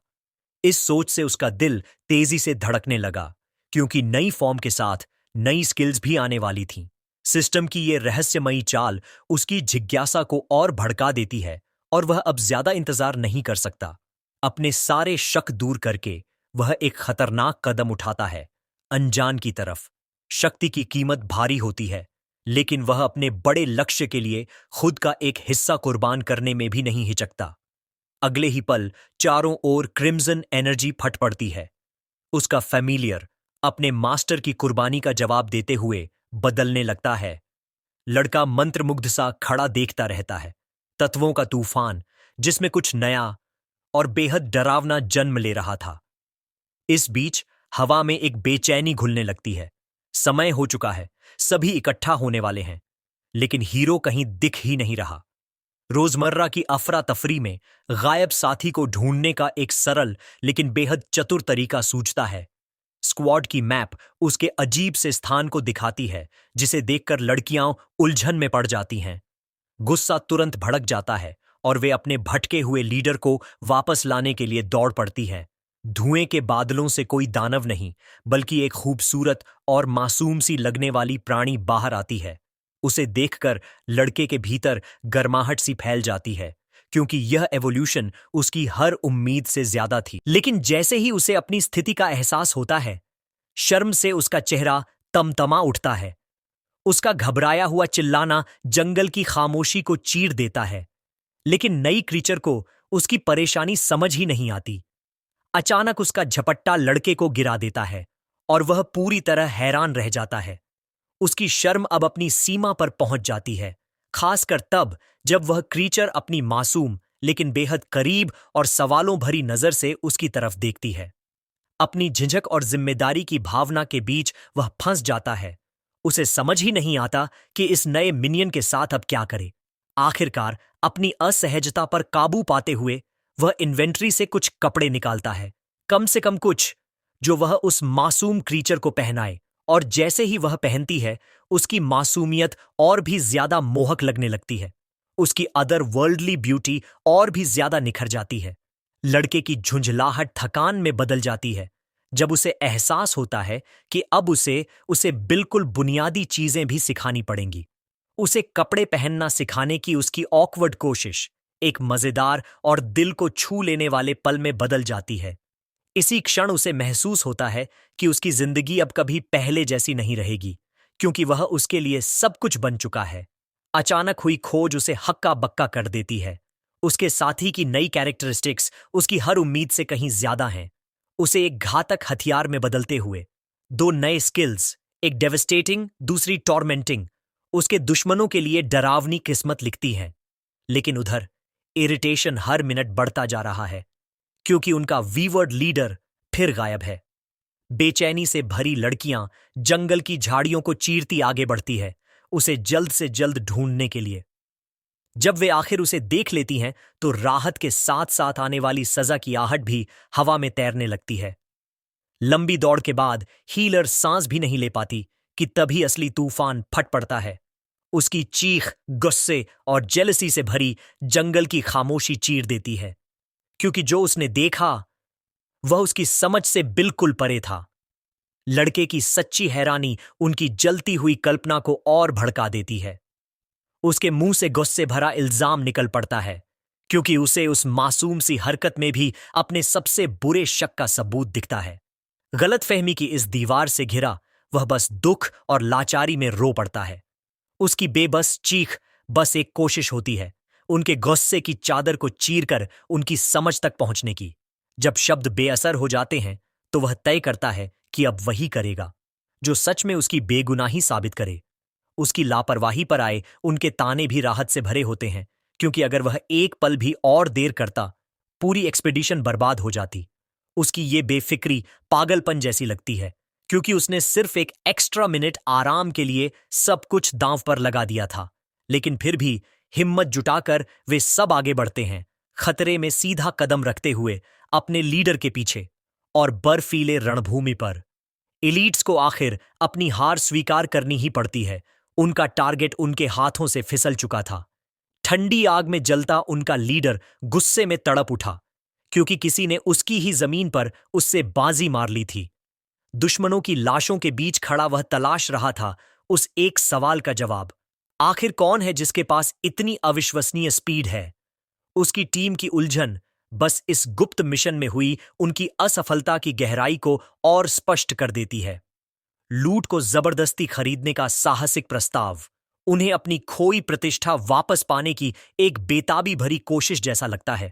इस सोच से उसका दिल तेजी से धड़कने लगा, क्योंकि नई फॉर्म के साथ नई स्किल्स भी आने वाली थीं। सिस्टम की ये रहस्यमयी चाल उसकी जिज्ञासा को और भड़का देती है और वह अब ज्यादा इंतजार नहीं कर सकता। अपने सारे शक दूर करके वह एक खतरनाक कदम उठाता है, अनजान की तरफ। शक्ति की कीमत भारी होती है, लेकिन वह अपने बड़े लक्ष्य के लिए खुद का एक हिस्सा कुर्बान करने में भी नहीं हिचकता। अगले ही पल चारों ओर क्रिम्सन एनर्जी फट पड़ती है। उसका फैमिलियर अपने मास्टर की कुर्बानी का जवाब देते हुए बदलने लगता है। लड़का मंत्रमुग्ध सा खड़ा देखता रहता है। तत्वों का तूफान, जिसमें कुछ नया और बेहद डरावना जन्म ले रहा था। इस बीच हवा में एक बेचैनी घुलने लगती है। समय हो चुका है, सभी इकट्ठा होने वाले हैं, लेकिन हीरो कहीं दिख ही नहीं रहा। रोजमर्रा की अफरा तफरी में गायब साथी को ढूंढने का एक सरल लेकिन बेहद चतुर तरीका सूझता है। स्क्वाड की मैप उसके अजीब से स्थान को दिखाती है, जिसे देखकर लड़कियां उलझन में पड़ जाती हैं। गुस्सा तुरंत भड़क जाता है और वे अपने भटके हुए लीडर को वापस लाने के लिए दौड़ पड़ती हैं। धुएं के बादलों से कोई दानव नहीं, बल्कि एक खूबसूरत और मासूम सी लगने वाली प्राणी बाहर आती है। उसे देखकर लड़के के भीतर गर्माहट सी फैल जाती है, क्योंकि यह एवोल्यूशन उसकी हर उम्मीद से ज्यादा थी। लेकिन जैसे ही उसे अपनी स्थिति का एहसास होता है, शर्म से उसका चेहरा तमतमा उठता है। उसका घबराया हुआ चिल्लाना जंगल की खामोशी को चीर देता है। लेकिन नई क्रीचर को उसकी परेशानी समझ ही नहीं आती। अचानक उसका झपट्टा लड़के को गिरा देता है और वह पूरी तरह हैरान रह जाता है। उसकी शर्म अब अपनी सीमा पर पहुंच जाती है, खासकर तब जब वह क्रीचर अपनी मासूम लेकिन बेहद करीब और सवालों भरी नजर से उसकी तरफ देखती है। अपनी झिझक और जिम्मेदारी की भावना के बीच वह फंस जाता है। उसे समझ ही नहीं आता कि इस नए मिनियन के साथ अब क्या करे। आखिरकार अपनी असहजता पर काबू पाते हुए वह इन्वेंट्री से कुछ कपड़े निकालता है, कम से कम कुछ, जो वह उस मासूम क्रीचर को पहनाए। और जैसे ही वह पहनती है, उसकी मासूमियत और भी ज्यादा मोहक लगने लगती है। उसकी अदर वर्ल्डली ब्यूटी और भी ज्यादा निखर जाती है। लड़के की झुंझलाहट थकान में बदल जाती है जब उसे एहसास होता है कि अब उसे उसे बिल्कुल बुनियादी चीजें भी सिखानी पड़ेंगी। उसे कपड़े पहनना सिखाने की उसकी ऑकवर्ड कोशिश एक मजेदार और दिल को छू लेने वाले पल में बदल जाती है। इसी क्षण उसे महसूस होता है कि उसकी जिंदगी अब कभी पहले जैसी नहीं रहेगी, क्योंकि वह उसके लिए सब कुछ बन चुका है। अचानक हुई खोज उसे हक्का बक्का कर देती है। उसके साथी की नई कैरेक्टरिस्टिक्स उसकी हर उम्मीद से कहीं ज्यादा हैं। उसे एक घातक हथियार में बदलते हुए दो नए स्किल्स, एक डेवस्टेटिंग, दूसरी टॉर्मेंटिंग, उसके दुश्मनों के लिए डरावनी किस्मत लिखती हैं। लेकिन उधर इरिटेशन हर मिनट बढ़ता जा रहा है, क्योंकि उनका वीवर्ड लीडर फिर गायब है। बेचैनी से भरी लड़कियां जंगल की झाड़ियों को चीरती आगे बढ़ती है, उसे जल्द से जल्द ढूंढने के लिए। जब वे आखिर उसे देख लेती हैं, तो राहत के साथ साथ आने वाली सजा की आहट भी हवा में तैरने लगती है। लंबी दौड़ के बाद हीलर सांस भी नहीं ले पाती कि तभी असली तूफान फट पड़ता है। उसकी चीख गुस्से और जेलसी से भरी जंगल की खामोशी चीर देती है, क्योंकि जो उसने देखा वह उसकी समझ से बिल्कुल परे था। लड़के की सच्ची हैरानी उनकी जलती हुई कल्पना को और भड़का देती है। उसके मुंह से गुस्से भरा इल्जाम निकल पड़ता है, क्योंकि उसे उस मासूम सी हरकत में भी अपने सबसे बुरे शक का सबूत दिखता है। गलतफहमी की इस दीवार से घिरा वह बस दुख और लाचारी में रो पड़ता है। उसकी बेबस चीख बस एक कोशिश होती है, उनके गुस्से की चादर को चीरकर उनकी समझ तक पहुंचने की। जब शब्द बेअसर हो जाते हैं, तो वह तय करता है कि अब वही करेगा जो सच में उसकी बेगुनाही साबित करे। उसकी लापरवाही पर आए उनके ताने भी राहत से भरे होते हैं, क्योंकि अगर वह एक पल भी और देर करता पूरी एक्सपीडिशन बर्बाद हो जाती। उसकी ये बेफिक्री पागलपन जैसी लगती है, क्योंकि उसने सिर्फ एक एक्स्ट्रा मिनट आराम के लिए सब कुछ दांव पर लगा दिया था। लेकिन फिर भी हिम्मत जुटाकर वे सब आगे बढ़ते हैं, खतरे में सीधा कदम रखते हुए अपने लीडर के पीछे। और बर्फीले रणभूमि पर एलीट्स को आखिर अपनी हार स्वीकार करनी ही पड़ती है। उनका टारगेट उनके हाथों से फिसल चुका था। ठंडी आग में जलता उनका लीडर गुस्से में तड़प उठा, क्योंकि किसी ने उसकी ही जमीन पर उससे बाजी मार ली थी। दुश्मनों की लाशों के बीच खड़ा वह तलाश रहा था उस एक सवाल का जवाब, आखिर कौन है जिसके पास इतनी अविश्वसनीय स्पीड है। उसकी टीम की उलझन बस इस गुप्त मिशन में हुई उनकी असफलता की गहराई को और स्पष्ट कर देती है। लूट को जबरदस्ती खरीदने का साहसिक प्रस्ताव उन्हें अपनी खोई प्रतिष्ठा वापस पाने की एक बेताबी भरी कोशिश जैसा लगता है।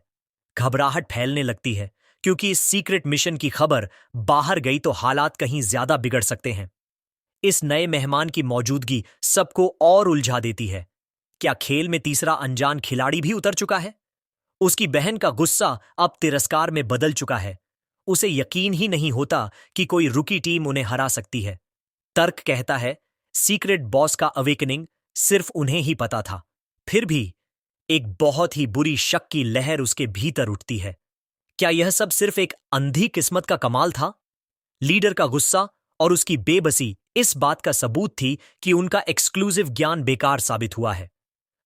घबराहट फैलने लगती है, क्योंकि इस सीक्रेट मिशन की खबर बाहर गई तो हालात कहीं ज्यादा बिगड़ सकते हैं। इस नए मेहमान की मौजूदगी सबको और उलझा देती है। क्या खेल में तीसरा अनजान खिलाड़ी भी उतर चुका है? उसकी बहन का गुस्सा अब तिरस्कार में बदल चुका है। उसे यकीन ही नहीं होता कि कोई रुकी टीम उन्हें हरा सकती है। तर्क कहता है सीक्रेट बॉस का अवेकनिंग सिर्फ उन्हें ही पता था। फिर भी एक बहुत ही बुरी शक की लहर उसके भीतर उठती है। क्या यह सब सिर्फ एक अंधी किस्मत का कमाल था? लीडर का गुस्सा और उसकी बेबसी इस बात का सबूत थी कि उनका एक्सक्लूसिव ज्ञान बेकार साबित हुआ है।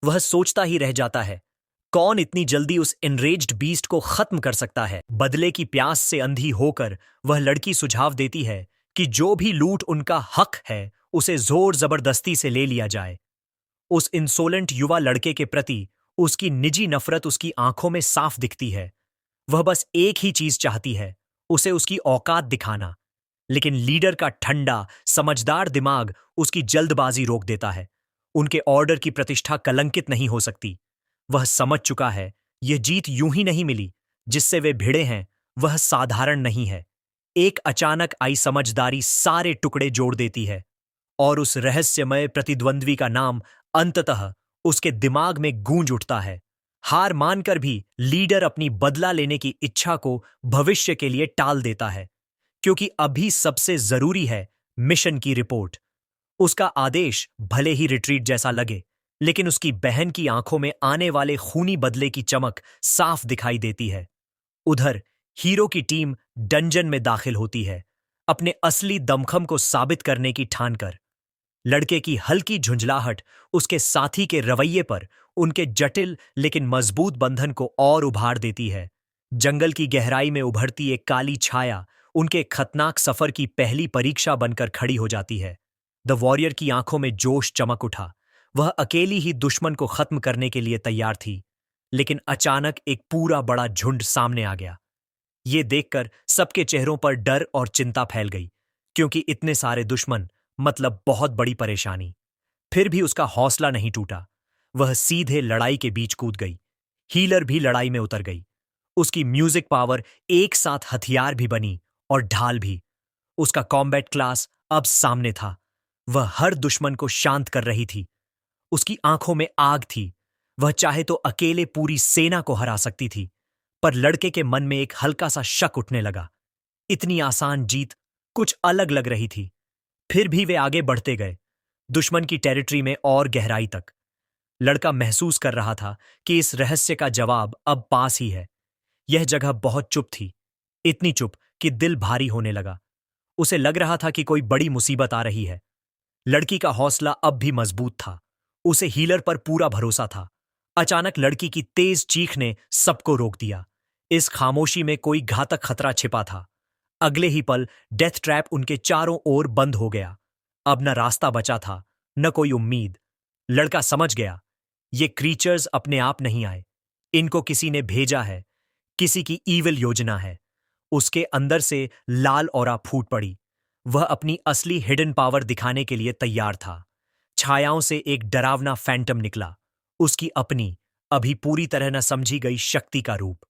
वह सोचता ही रह जाता है, कौन इतनी जल्दी उस एनरेज्ड बीस्ट को खत्म कर सकता है। बदले की प्यास से अंधी होकर वह लड़की सुझाव देती है कि जो भी लूट उनका हक है उसे जोर जबरदस्ती से ले लिया जाए। उस इंसोलेंट युवा लड़के के प्रति उसकी निजी नफरत उसकी आंखों में साफ दिखती है। वह बस एक ही चीज चाहती है, उसे उसकी औकात दिखाना। लेकिन लीडर का ठंडा समझदार दिमाग उसकी जल्दबाजी रोक देता है। उनके ऑर्डर की प्रतिष्ठा कलंकित नहीं हो सकती। वह समझ चुका है यह जीत यूं ही नहीं मिली। जिससे वे भिड़े हैं वह साधारण नहीं है। एक अचानक आई समझदारी सारे टुकड़े जोड़ देती है, और उस रहस्यमय प्रतिद्वंद्वी का नाम अंततः उसके दिमाग में गूंज उठता है। हार मानकर भी लीडर अपनी बदला लेने की इच्छा को भविष्य के लिए टाल देता है, क्योंकि अभी सबसे जरूरी है मिशन की रिपोर्ट। उसका आदेश भले ही रिट्रीट जैसा लगे, लेकिन उसकी बहन की आंखों में आने वाले खूनी बदले की चमक साफ दिखाई देती है। उधर हीरो की टीम डंजन में दाखिल होती है, अपने असली दमखम को साबित करने की ठान कर। लड़के की हल्की झुंझलाहट उसके साथी के रवैये पर उनके जटिल लेकिन मजबूत बंधन को और उभार देती है। जंगल की गहराई में उभरती एक काली छाया उनके खतरनाक सफर की पहली परीक्षा बनकर खड़ी हो जाती है। द वॉरियर की आंखों में जोश चमक उठा। वह अकेली ही दुश्मन को खत्म करने के लिए तैयार थी, लेकिन अचानक एक पूरा बड़ा झुंड सामने आ गया। ये देखकर सबके चेहरों पर डर और चिंता फैल गई, क्योंकि इतने सारे दुश्मन मतलब बहुत बड़ी परेशानी। फिर भी उसका हौसला नहीं टूटा। वह सीधे लड़ाई के बीच कूद गई। हीलर भी लड़ाई में उतर गई। उसकी म्यूजिक पावर एक साथ हथियार भी बनी और ढाल भी। उसका कॉम्बैट क्लास अब सामने था। वह हर दुश्मन को शांत कर रही थी। उसकी आंखों में आग थी। वह चाहे तो अकेले पूरी सेना को हरा सकती थी। पर लड़के के मन में एक हल्का सा शक उठने लगा। इतनी आसान जीत कुछ अलग लग रही थी। फिर भी वे आगे बढ़ते गए, दुश्मन की टेरिटरी में और गहराई तक। लड़का महसूस कर रहा था कि इस रहस्य का जवाब अब पास ही है। यह जगह बहुत चुप थी, इतनी चुप कि दिल भारी होने लगा। उसे लग रहा था कि कोई बड़ी मुसीबत आ रही है। लड़की का हौसला अब भी मजबूत था। उसे हीलर पर पूरा भरोसा था। अचानक लड़की की तेज चीख ने सबको रोक दिया। इस खामोशी में कोई घातक खतरा छिपा था। अगले ही पल डेथ ट्रैप उनके चारों ओर बंद हो गया। अब न रास्ता बचा था, न कोई उम्मीद। लड़का समझ गया, ये क्रीचर्स अपने आप नहीं आए। इनको किसी ने भेजा है, किसी की ईविल योजना है। उसके अंदर से लाल औरा फूट पड़ी। वह अपनी असली हिडन पावर दिखाने के लिए तैयार था। छायाओं से एक डरावना फैंटम निकला, उसकी अपनी अभी पूरी तरह न समझी गई शक्ति का रूप।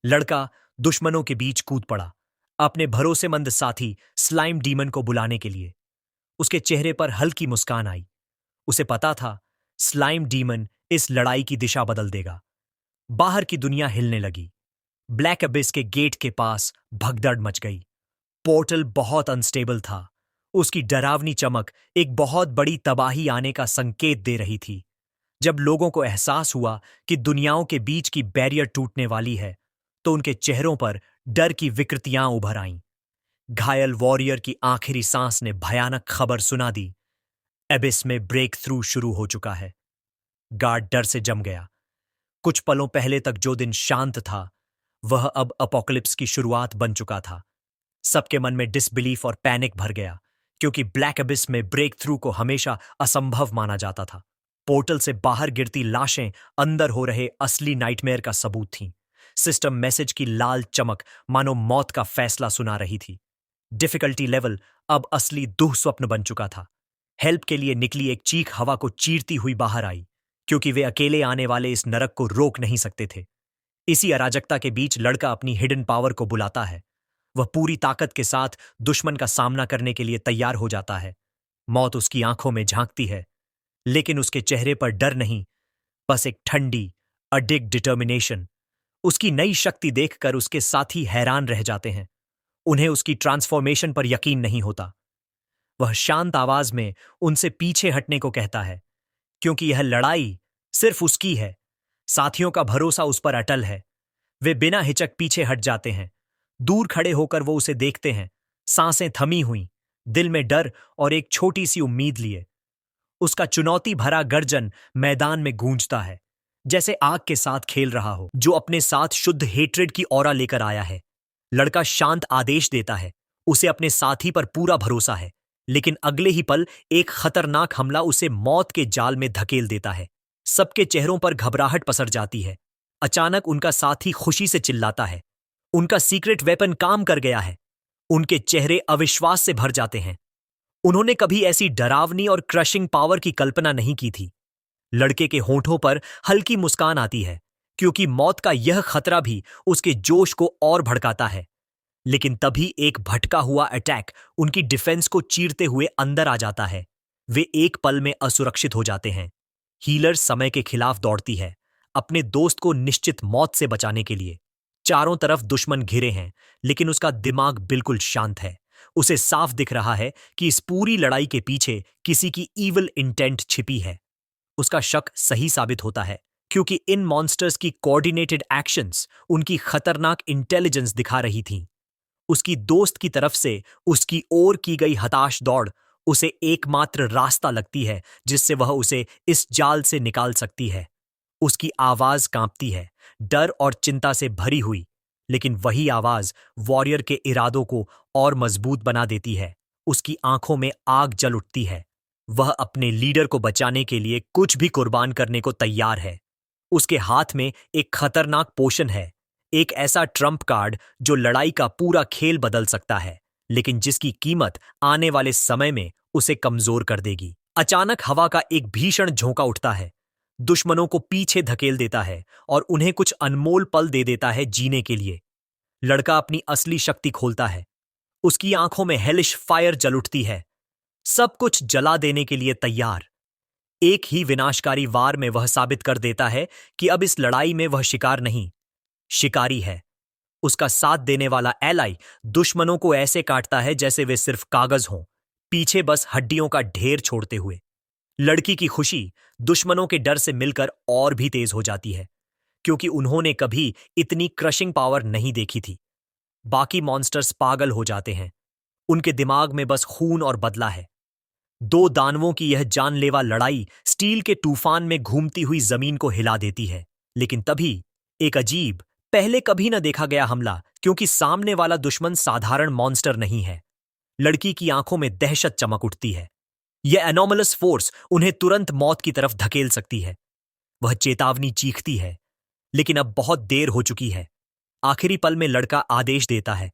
लड़का दुश्मनों के बीच कूद पड़ा, अपने भरोसेमंद साथी स्लाइम डीमन को बुलाने के लिए। उसके चेहरे पर हल्की मुस्कान आई। उसे पता था स्लाइम डीमन इस लड़ाई की दिशा बदल देगा। बाहर की दुनिया हिलने लगी। ब्लैक अबिस के गेट के पास भगदड़ मच गई। पोर्टल बहुत अनस्टेबल था। उसकी डरावनी चमक एक बहुत बड़ी तबाही आने का संकेत दे रही थी। जब लोगों को एहसास हुआ कि दुनियाओं के बीच की बैरियर टूटने वाली है, तो उनके चेहरों पर डर की विकृतियां उभर आईं। घायल वॉरियर की आखिरी सांस ने भयानक खबर सुना दी। एबिस में ब्रेक थ्रू शुरू हो चुका है। गार्ड डर से जम गया। कुछ पलों पहले तक जो दिन शांत था, वह अब अपोकलिप्स की शुरुआत बन चुका था। सबके मन में डिसबिलीफ और पैनिक भर गया, क्योंकि ब्लैक अबिस में ब्रेक थ्रू को हमेशा असंभव माना जाता था। पोर्टल से बाहर गिरती लाशें अंदर हो रहे असली नाइटमेयर का सबूत थीं। सिस्टम मैसेज की लाल चमक मानो मौत का फैसला सुना रही थी। डिफिकल्टी लेवल अब असली दुःस्वप्न बन चुका था। हेल्प के लिए निकली एक चीख हवा को चीरती हुई बाहर आई, क्योंकि वे अकेले आने वाले इस नरक को रोक नहीं सकते थे। इसी अराजकता के बीच लड़का अपनी हिडन पावर को बुलाता है। वह पूरी ताकत के साथ दुश्मन का सामना करने के लिए तैयार हो जाता है। मौत उसकी आंखों में झांकती है, लेकिन उसके चेहरे पर डर नहीं, बस एक ठंडी, अडिग डिटर्मिनेशन। उसकी नई शक्ति देखकर उसके साथी हैरान रह जाते हैं। उन्हें उसकी ट्रांसफॉर्मेशन पर यकीन नहीं होता। वह शांत आवाज में उनसे पीछे हटने को कहता है, क्योंकि यह लड़ाई सिर्फ उसकी है। साथियों का भरोसा उस पर अटल है। वे बिना हिचक पीछे हट जाते हैं। दूर खड़े होकर वो उसे देखते हैं, सांसें थमी हुई, दिल में डर और एक छोटी सी उम्मीद लिए। उसका चुनौती भरा गर्जन मैदान में गूंजता है, जैसे आग के साथ खेल रहा हो, जो अपने साथ शुद्ध हेट्रेड की ऑरा लेकर आया है। लड़का शांत आदेश देता है। उसे अपने साथी पर पूरा भरोसा है, लेकिन अगले ही पल एक खतरनाक हमला उसे मौत के जाल में धकेल देता है। सबके चेहरों पर घबराहट पसर जाती है। अचानक उनका साथी खुशी से चिल्लाता है, उनका सीक्रेट वेपन काम कर गया है। उनके चेहरे अविश्वास से भर जाते हैं। उन्होंने कभी ऐसी डरावनी और क्रशिंग पावर की कल्पना नहीं की थी। लड़के के होंठों पर हल्की मुस्कान आती है, क्योंकि मौत का यह खतरा भी उसके जोश को और भड़काता है। लेकिन तभी एक भटका हुआ अटैक उनकी डिफेंस को चीरते हुए अंदर आ जाता है। वे एक पल में असुरक्षित हो जाते हैं। हीलर समय के खिलाफ दौड़ती है, अपने दोस्त को निश्चित मौत से बचाने के लिए। चारों तरफ दुश्मन घिरे हैं, लेकिन उसका दिमाग बिल्कुल शांत है। उसे साफ दिख रहा है कि इस पूरी लड़ाई के पीछे किसी की ईविल इंटेंट छिपी है। उसका शक सही साबित होता है, क्योंकि इन मॉन्स्टर्स की कोऑर्डिनेटेड एक्शंस उनकी खतरनाक इंटेलिजेंस दिखा रही थीं। उसकी दोस्त की तरफ से उसकी ओर की गई हताश दौड़ उसे एकमात्र रास्ता लगती है जिससे वह उसे इस जाल से निकाल सकती है। उसकी आवाज कांपती है, डर और चिंता से भरी हुई, लेकिन वही आवाज वॉरियर के इरादों को और मजबूत बना देती है। उसकी आंखों में आग जल उठती है। वह अपने लीडर को बचाने के लिए कुछ भी कुर्बान करने को तैयार है। उसके हाथ में एक खतरनाक पोशन है, एक ऐसा ट्रम्प कार्ड जो लड़ाई का पूरा खेल बदल सकता है, लेकिन जिसकी कीमत आने वाले समय में उसे कमजोर कर देगी। अचानक हवा का एक भीषण झोंका उठता है, दुश्मनों को पीछे धकेल देता है और उन्हें कुछ अनमोल पल दे देता है जीने के लिए। लड़का अपनी असली शक्ति खोलता है। उसकी आंखों में हेलिश फायर जल उठती है, सब कुछ जला देने के लिए तैयार। एक ही विनाशकारी वार में वह साबित कर देता है कि अब इस लड़ाई में वह शिकार नहीं, शिकारी है। उसका साथ देने वाला एलाई दुश्मनों को ऐसे काटता है जैसे वे सिर्फ कागज हों, पीछे बस हड्डियों का ढेर छोड़ते हुए। लड़की की खुशी दुश्मनों के डर से मिलकर और भी तेज हो जाती है, क्योंकि उन्होंने कभी इतनी क्रशिंग पावर नहीं देखी थी। बाकी मॉन्स्टर्स पागल हो जाते हैं। उनके दिमाग में बस खून और बदला है। दो दानवों की यह जानलेवा लड़ाई स्टील के तूफान में घूमती हुई जमीन को हिला देती है। लेकिन तभी एक अजीब, पहले कभी न देखा गया हमला, क्योंकि सामने वाला दुश्मन साधारण मॉन्स्टर नहीं है। लड़की की आंखों में दहशत चमक उठती है। यह एनोमलस फोर्स उन्हें तुरंत मौत की तरफ धकेल सकती है। वह चेतावनी चीखती है, लेकिन अब बहुत देर हो चुकी है। आखिरी पल में लड़का आदेश देता है,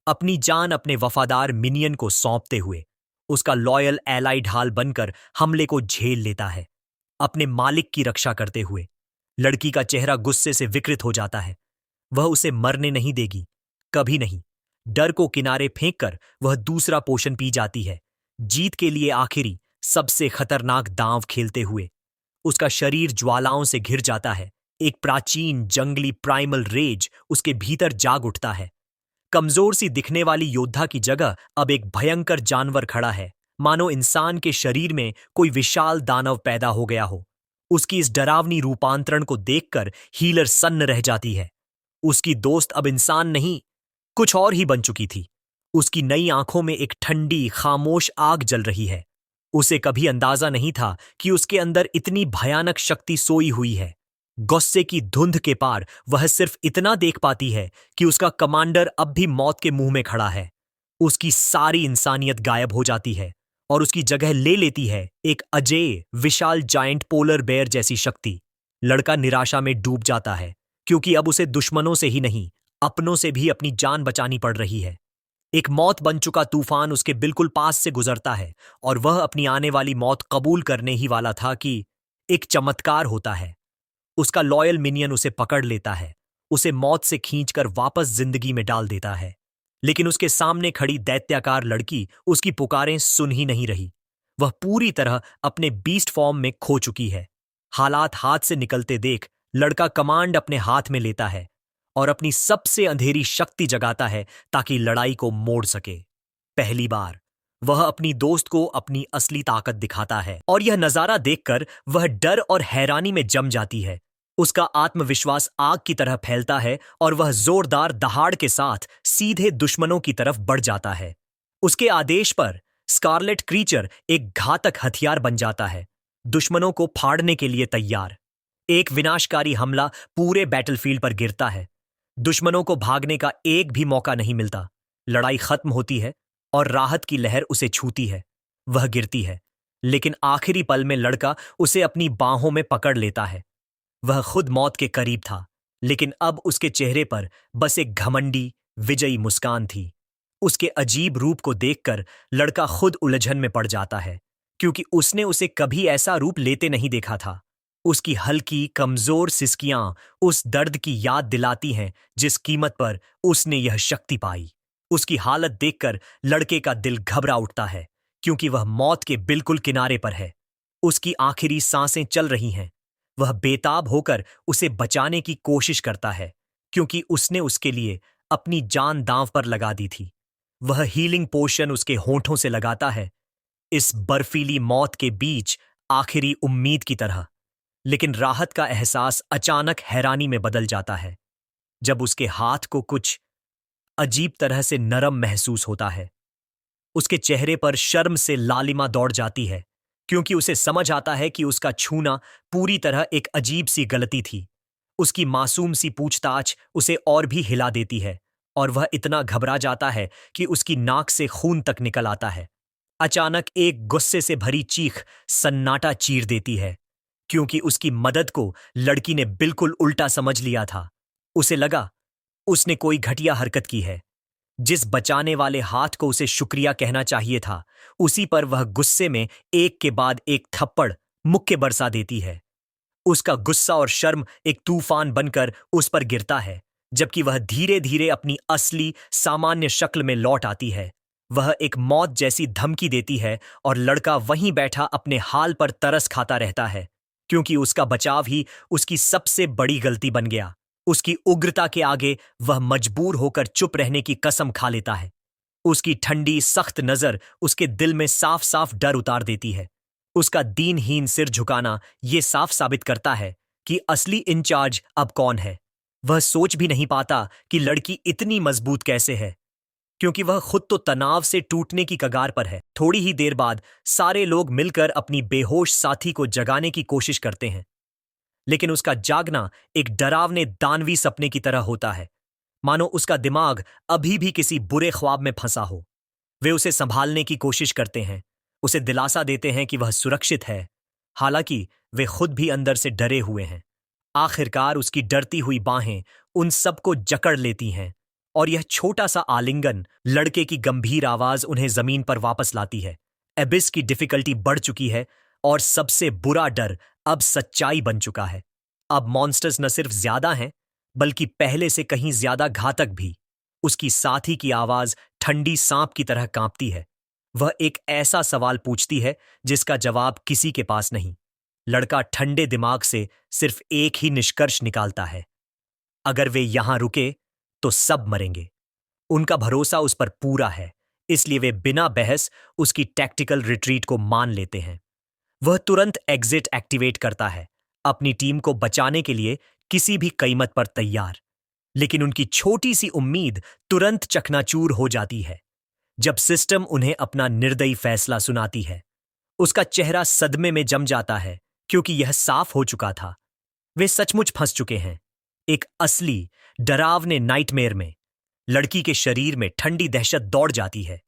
अपनी जान अपने वफादार मिनियन को सौंपते हुए। उसका लॉयल एलाई ढाल बनकर हमले को झेल लेता है, अपने मालिक की रक्षा करते हुए। लड़की का चेहरा गुस्से से विकृत हो जाता है। वह उसे मरने नहीं देगी, कभी नहीं। डर को किनारे फेंककर वह दूसरा पोषण पी जाती है, जीत के लिए आखिरी, सबसे खतरनाक दांव खेलते हुए। उसका शरीर ज्वालाओं से घिर जाता है, एक प्राचीन जंगली प्राइमल रेज उसके भीतर जाग उठता है। कमजोर सी दिखने वाली योद्धा की जगह अब एक भयंकर जानवर खड़ा है, मानो इंसान के शरीर में कोई विशाल दानव पैदा हो गया हो। उसकी इस डरावनी रूपांतरण को देखकर हीलर सन्न रह जाती है। उसकी दोस्त अब इंसान नहीं, कुछ और ही बन चुकी थी। उसकी नई आंखों में एक ठंडी खामोश आग जल रही है। उसे कभी अंदाजा नहीं था कि उसके अंदर इतनी भयानक शक्ति सोई हुई है। गुस्से की धुंध के पार वह सिर्फ इतना देख पाती है कि उसका कमांडर अब भी मौत के मुंह में खड़ा है। उसकी सारी इंसानियत गायब हो जाती है और उसकी जगह ले लेती है एक अजेय विशाल जायंट पोलर बेयर जैसी शक्ति। लड़का निराशा में डूब जाता है, क्योंकि अब उसे दुश्मनों से ही नहीं, अपनों से भी अपनी जान बचानी पड़ रही है। एक मौत बन चुका तूफान उसके बिल्कुल पास से गुजरता है और वह अपनी आने वाली मौत कबूल करने ही वाला था कि एक चमत्कार होता है। उसका लॉयल मिनियन उसे पकड़ लेता है, उसे मौत से खींचकर वापस जिंदगी में डाल देता है। लेकिन उसके सामने खड़ी दैत्याकार लड़की उसकी पुकारें सुन ही नहीं रही। वह पूरी तरह अपने बीस्ट फॉर्म में खो चुकी है। हालात हाथ से निकलते देख लड़का कमांड अपने हाथ में लेता है और अपनी सबसे अंधेरी शक्ति जगाता है ताकि लड़ाई को मोड़ सके। पहली बार वह अपनी दोस्त को अपनी असली ताकत दिखाता है और यह नजारा देखकर वह डर और हैरानी में जम जाती है। उसका आत्मविश्वास आग की तरह फैलता है और वह जोरदार दहाड़ के साथ सीधे दुश्मनों की तरफ बढ़ जाता है। उसके आदेश पर स्कारलेट क्रीचर एक घातक हथियार बन जाता है, दुश्मनों को फाड़ने के लिए तैयार। एक विनाशकारी हमला पूरे बैटलफील्ड पर गिरता है। दुश्मनों को भागने का एक भी मौका नहीं मिलता। लड़ाई खत्म होती है और राहत की लहर उसे छूती है। वह गिरती है, लेकिन आखिरी पल में लड़का उसे अपनी बाहों में पकड़ लेता है। वह खुद मौत के करीब था, लेकिन अब उसके चेहरे पर बस एक घमंडी विजयी मुस्कान थी। उसके अजीब रूप को देखकर लड़का खुद उलझन में पड़ जाता है, क्योंकि उसने उसे कभी ऐसा रूप लेते नहीं देखा था। उसकी हल्की कमजोर सिसकियां उस दर्द की याद दिलाती हैं जिस कीमत पर उसने यह शक्ति पाई। उसकी हालत देखकर लड़के का दिल घबरा उठता है, क्योंकि वह मौत के बिल्कुल किनारे पर है। उसकी आखिरी सांसें चल रही हैं। वह बेताब होकर उसे बचाने की कोशिश करता है, क्योंकि उसने उसके लिए अपनी जान दांव पर लगा दी थी। वह हीलिंग पोशन उसके होंठों से लगाता है, इस बर्फीली मौत के बीच आखिरी उम्मीद की तरह। लेकिन राहत का एहसास अचानक हैरानी में बदल जाता है, जब उसके हाथ को कुछ अजीब तरह से नरम महसूस होता है। उसके चेहरे पर शर्म से लालिमा दौड़ जाती है, क्योंकि उसे समझ आता है कि उसका छूना पूरी तरह एक अजीब सी गलती थी। उसकी मासूम सी पूछताछ उसे और भी हिला देती है और वह इतना घबरा जाता है कि उसकी नाक से खून तक निकल आता है। अचानक एक गुस्से से भरी चीख सन्नाटा चीर देती है, क्योंकि उसकी मदद को लड़की ने बिल्कुल उल्टा समझ लिया था। उसे लगा उसने कोई घटिया हरकत की है। जिस बचाने वाले हाथ को उसे शुक्रिया कहना चाहिए था, उसी पर वह गुस्से में एक के बाद एक थप्पड़ मुक्के बरसा देती है। उसका गुस्सा और शर्म एक तूफान बनकर उस पर गिरता है, जबकि वह धीरे धीरे अपनी असली सामान्य शक्ल में लौट आती है। वह एक मौत जैसी धमकी देती है और लड़का वहीं बैठा अपने हाल पर तरस खाता रहता है, क्योंकि उसका बचाव ही उसकी सबसे बड़ी गलती बन गया। उसकी उग्रता के आगे वह मजबूर होकर चुप रहने की कसम खा लेता है। उसकी ठंडी सख्त नजर उसके दिल में साफ साफ डर उतार देती है। उसका दीनहीन सिर झुकाना यह साफ साबित करता है कि असली इंचार्ज अब कौन है। वह सोच भी नहीं पाता कि लड़की इतनी मजबूत कैसे है, क्योंकि वह खुद तो तनाव से टूटने की कगार पर है। थोड़ी ही देर बाद सारे लोग मिलकर अपनी बेहोश साथी को जगाने की कोशिश करते हैं, लेकिन उसका जागना एक डरावने दानवी सपने की तरह होता है, मानो उसका दिमाग अभी भी किसी बुरे ख्वाब में फंसा हो। वे उसे संभालने की कोशिश करते हैं, उसे दिलासा देते हैं कि वह सुरक्षित है, हालांकि वे खुद भी अंदर से डरे हुए हैं। आखिरकार उसकी डरती हुई बाहें उन सबको जकड़ लेती हैं और यह छोटा सा आलिंगन, लड़के की गंभीर आवाज उन्हें जमीन पर वापस लाती है। एबिस की डिफिकल्टी बढ़ चुकी है और सबसे बुरा डर अब सच्चाई बन चुका है। अब मॉन्स्टर्स न सिर्फ ज्यादा हैं, बल्कि पहले से कहीं ज्यादा घातक भी। उसकी साथी की आवाज ठंडी सांप की तरह कांपती है। वह एक ऐसा सवाल पूछती है जिसका जवाब किसी के पास नहीं, लड़का ठंडे दिमाग से सिर्फ एक ही निष्कर्ष निकालता है, अगर वे यहां रुके तो सब मरेंगे। उनका भरोसा उस पर पूरा है, इसलिए वे बिना बहस उसकी टैक्टिकल रिट्रीट को मान लेते हैं। वह तुरंत एग्जिट एक्टिवेट करता है, अपनी टीम को बचाने के लिए किसी भी कीमत पर तैयार। लेकिन उनकी छोटी सी उम्मीद तुरंत चकनाचूर हो जाती है जब सिस्टम उन्हें अपना निर्दयी फैसला सुनाती है। उसका चेहरा सदमे में जम जाता है, क्योंकि यह साफ हो चुका था, वे सचमुच फंस चुके हैं, एक असली डरावने नाइटमेयर में। लड़की के शरीर में ठंडी दहशत दौड़ जाती है।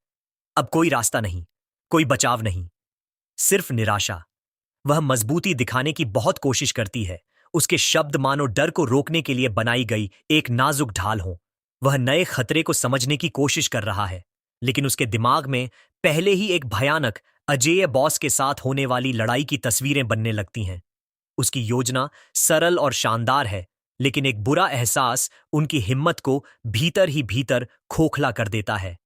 अब कोई रास्ता नहीं, कोई बचाव नहीं, सिर्फ निराशा। वह मजबूती दिखाने की बहुत कोशिश करती है, उसके शब्द मानो डर को रोकने के लिए बनाई गई एक नाजुक ढाल हो। वह नए खतरे को समझने की कोशिश कर रहा है, लेकिन उसके दिमाग में पहले ही एक भयानक अजेय बॉस के साथ होने वाली लड़ाई की तस्वीरें बनने लगती हैं। उसकी योजना सरल और शानदार है, लेकिन एक बुरा एहसास उनकी हिम्मत को भीतर ही भीतर खोखला कर देता है।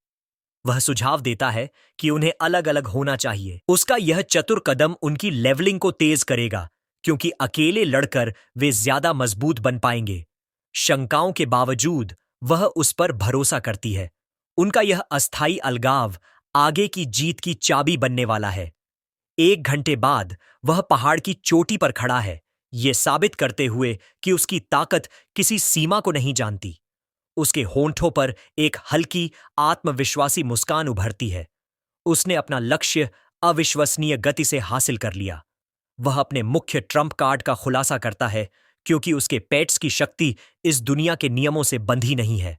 वह सुझाव देता है कि उन्हें अलग अलग होना चाहिए। उसका यह चतुर कदम उनकी लेवलिंग को तेज करेगा, क्योंकि अकेले लड़कर वे ज्यादा मजबूत बन पाएंगे। शंकाओं के बावजूद वह उस पर भरोसा करती है। उनका यह अस्थायी अलगाव आगे की जीत की चाबी बनने वाला है। 1 घंटे बाद वह पहाड़ की चोटी पर खड़ा है, ये साबित करते हुए कि उसकी ताकत किसी सीमा को नहीं जानती। उसके होंठों पर एक हल्की आत्मविश्वासी मुस्कान उभरती है। उसने अपना लक्ष्य अविश्वसनीय गति से हासिल कर लिया। वह अपने मुख्य ट्रम्प कार्ड का खुलासा करता है, क्योंकि उसके पेट्स की शक्ति इस दुनिया के नियमों से बंधी नहीं है।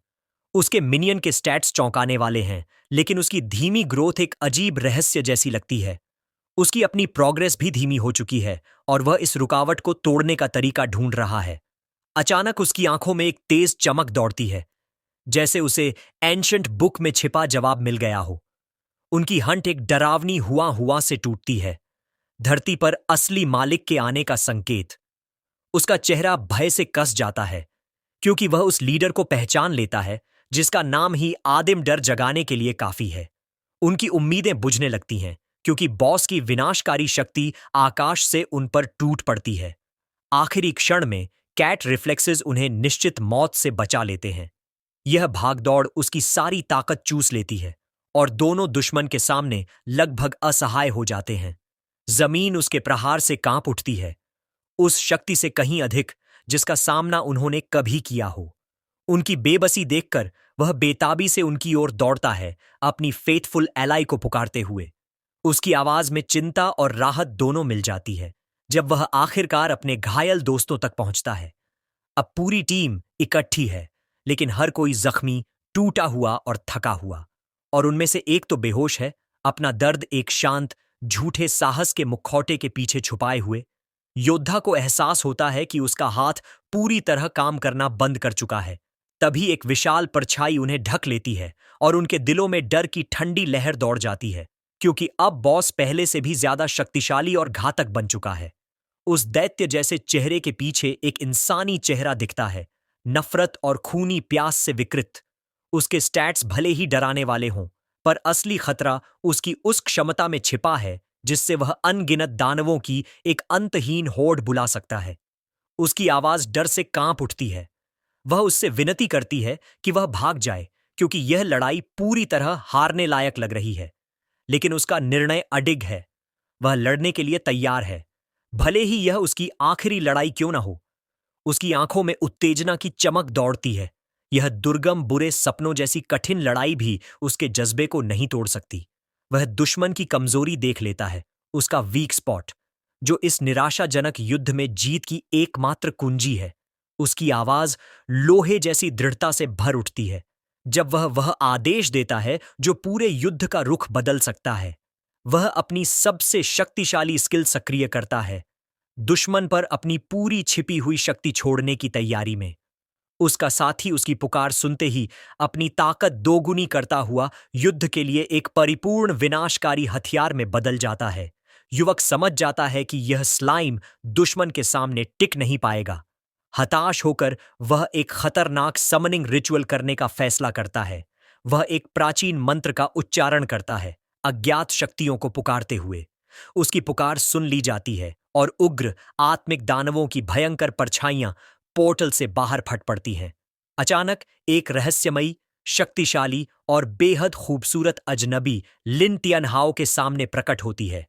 उसके मिनियन के स्टैट्स चौंकाने वाले हैं, लेकिन उसकी धीमी ग्रोथ एक अजीब रहस्य जैसी लगती है। उसकी अपनी प्रोग्रेस भी धीमी हो चुकी है और वह इस रुकावट को तोड़ने का तरीका ढूंढ रहा है। अचानक उसकी आंखों में एक तेज चमक दौड़ती है, जैसे उसे एंशंट बुक में छिपा जवाब मिल गया हो। उनकी हंट एक डरावनी हुआ हुआ से टूटती है, धरती पर असली मालिक के आने का संकेत। उसका चेहरा भय से कस जाता है, क्योंकि वह उस लीडर को पहचान लेता है जिसका नाम ही आदिम डर जगाने के लिए काफी है। उनकी उम्मीदें बुझने लगती हैं, क्योंकि बॉस की विनाशकारी शक्ति आकाश से उन पर टूट पड़ती है। आखिरी क्षण में कैट रिफ्लेक्सेस उन्हें निश्चित मौत से बचा लेते हैं। यह भागदौड़ उसकी सारी ताकत चूस लेती है और दोनों दुश्मन के सामने लगभग असहाय हो जाते हैं। जमीन उसके प्रहार से कांप उठती है, उस शक्ति से कहीं अधिक जिसका सामना उन्होंने कभी किया हो। उनकी बेबसी देखकर वह बेताबी से उनकी ओर दौड़ता है, अपनी फेथफुल एलाई को पुकारते हुए। उसकी आवाज में चिंता और राहत दोनों मिल जाती है जब वह आखिरकार अपने घायल दोस्तों तक पहुंचता है। अब पूरी टीम इकट्ठी है, लेकिन हर कोई जख्मी, टूटा हुआ और थका हुआ, और उनमें से एक तो बेहोश है, अपना दर्द एक शांत, झूठे साहस के मुखौटे के पीछे छुपाए हुए। योद्धा को एहसास होता है कि उसका हाथ पूरी तरह काम करना बंद कर चुका है। तभी एक विशाल परछाई उन्हें ढक लेती है और उनके दिलों में डर की ठंडी लहर दौड़ जाती है, क्योंकि अब बॉस पहले से भी ज्यादा शक्तिशाली और घातक बन चुका है। उस दैत्य जैसे चेहरे के पीछे एक इंसानी चेहरा दिखता है, नफरत और खूनी प्यास से विकृत। उसके स्टैट्स भले ही डराने वाले हों, पर असली खतरा उसकी उस क्षमता में छिपा है जिससे वह अनगिनत दानवों की एक अंतहीन होड़ बुला सकता है। उसकी आवाज डर से कांप उठती है। वह उससे विनती करती है कि वह भाग जाए, क्योंकि यह लड़ाई पूरी तरह हारने लायक लग रही है। लेकिन उसका निर्णय अडिग है। वह लड़ने के लिए तैयार है, भले ही यह उसकी आखिरी लड़ाई क्यों न हो। उसकी आंखों में उत्तेजना की चमक दौड़ती है। यह दुर्गम, बुरे सपनों जैसी कठिन लड़ाई भी उसके जज्बे को नहीं तोड़ सकती। वह दुश्मन की कमजोरी देख लेता है, उसका वीक स्पॉट, जो इस निराशाजनक युद्ध में जीत की एकमात्र कुंजी है। उसकी आवाज लोहे जैसी दृढ़ता से भर उठती है जब वह आदेश देता है जो पूरे युद्ध का रुख बदल सकता है। वह अपनी सबसे शक्तिशाली स्किल सक्रिय करता है, दुश्मन पर अपनी पूरी छिपी हुई शक्ति छोड़ने की तैयारी में। उसका साथी उसकी पुकार सुनते ही अपनी ताकत दोगुनी करता हुआ युद्ध के लिए एक परिपूर्ण विनाशकारी हथियार में बदल जाता है। युवक समझ जाता है कि यह स्लाइम दुश्मन के सामने टिक नहीं पाएगा। हताश होकर वह एक खतरनाक समनिंग रिचुअल करने का फैसला करता है। वह एक प्राचीन मंत्र का उच्चारण करता है, अज्ञात शक्तियों को पुकारते हुए। उसकी पुकार सुन ली जाती है और उग्र आत्मिक दानवों की भयंकर परछाइयां पोर्टल से बाहर फट पड़ती हैं। अचानक एक रहस्यमयी, शक्तिशाली और बेहद खूबसूरत अजनबी लिन टियनहाओ के सामने प्रकट होती है।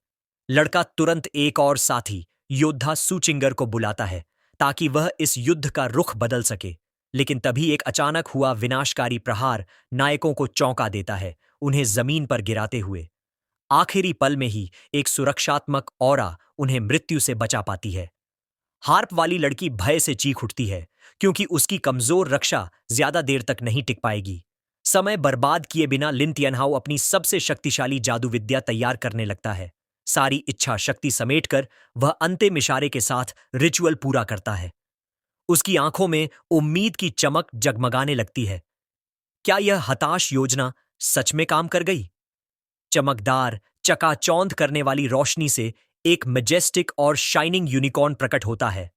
लड़का तुरंत एक और साथी योद्धा सूचिंगर को बुलाता है ताकि वह इस युद्ध का रुख बदल सके। लेकिन तभी एक अचानक हुआ विनाशकारी प्रहार नायकों को चौंका देता है, उन्हें जमीन पर गिराते हुए। आखिरी पल में ही एक सुरक्षात्मक ऑरा उन्हें मृत्यु से बचा पाती है। हार्प वाली लड़की भय से चीख उठती है क्योंकि उसकी कमजोर रक्षा ज्यादा देर तक नहीं टिक पाएगी। समय बर्बाद किए बिना लिन टियनहाओ अपनी सबसे शक्तिशाली जादू विद्या तैयार करने लगता है। सारी इच्छा शक्ति समेटकर वह अंतिम इशारे के साथ रिचुअल पूरा करता है। उसकी आंखों में उम्मीद की चमक जगमगाने लगती है। क्या यह हताश योजना सच में काम कर गई? चमकदार, चकाचौंध करने वाली रोशनी से एक मैजेस्टिक और शाइनिंग यूनिकॉर्न प्रकट होता है।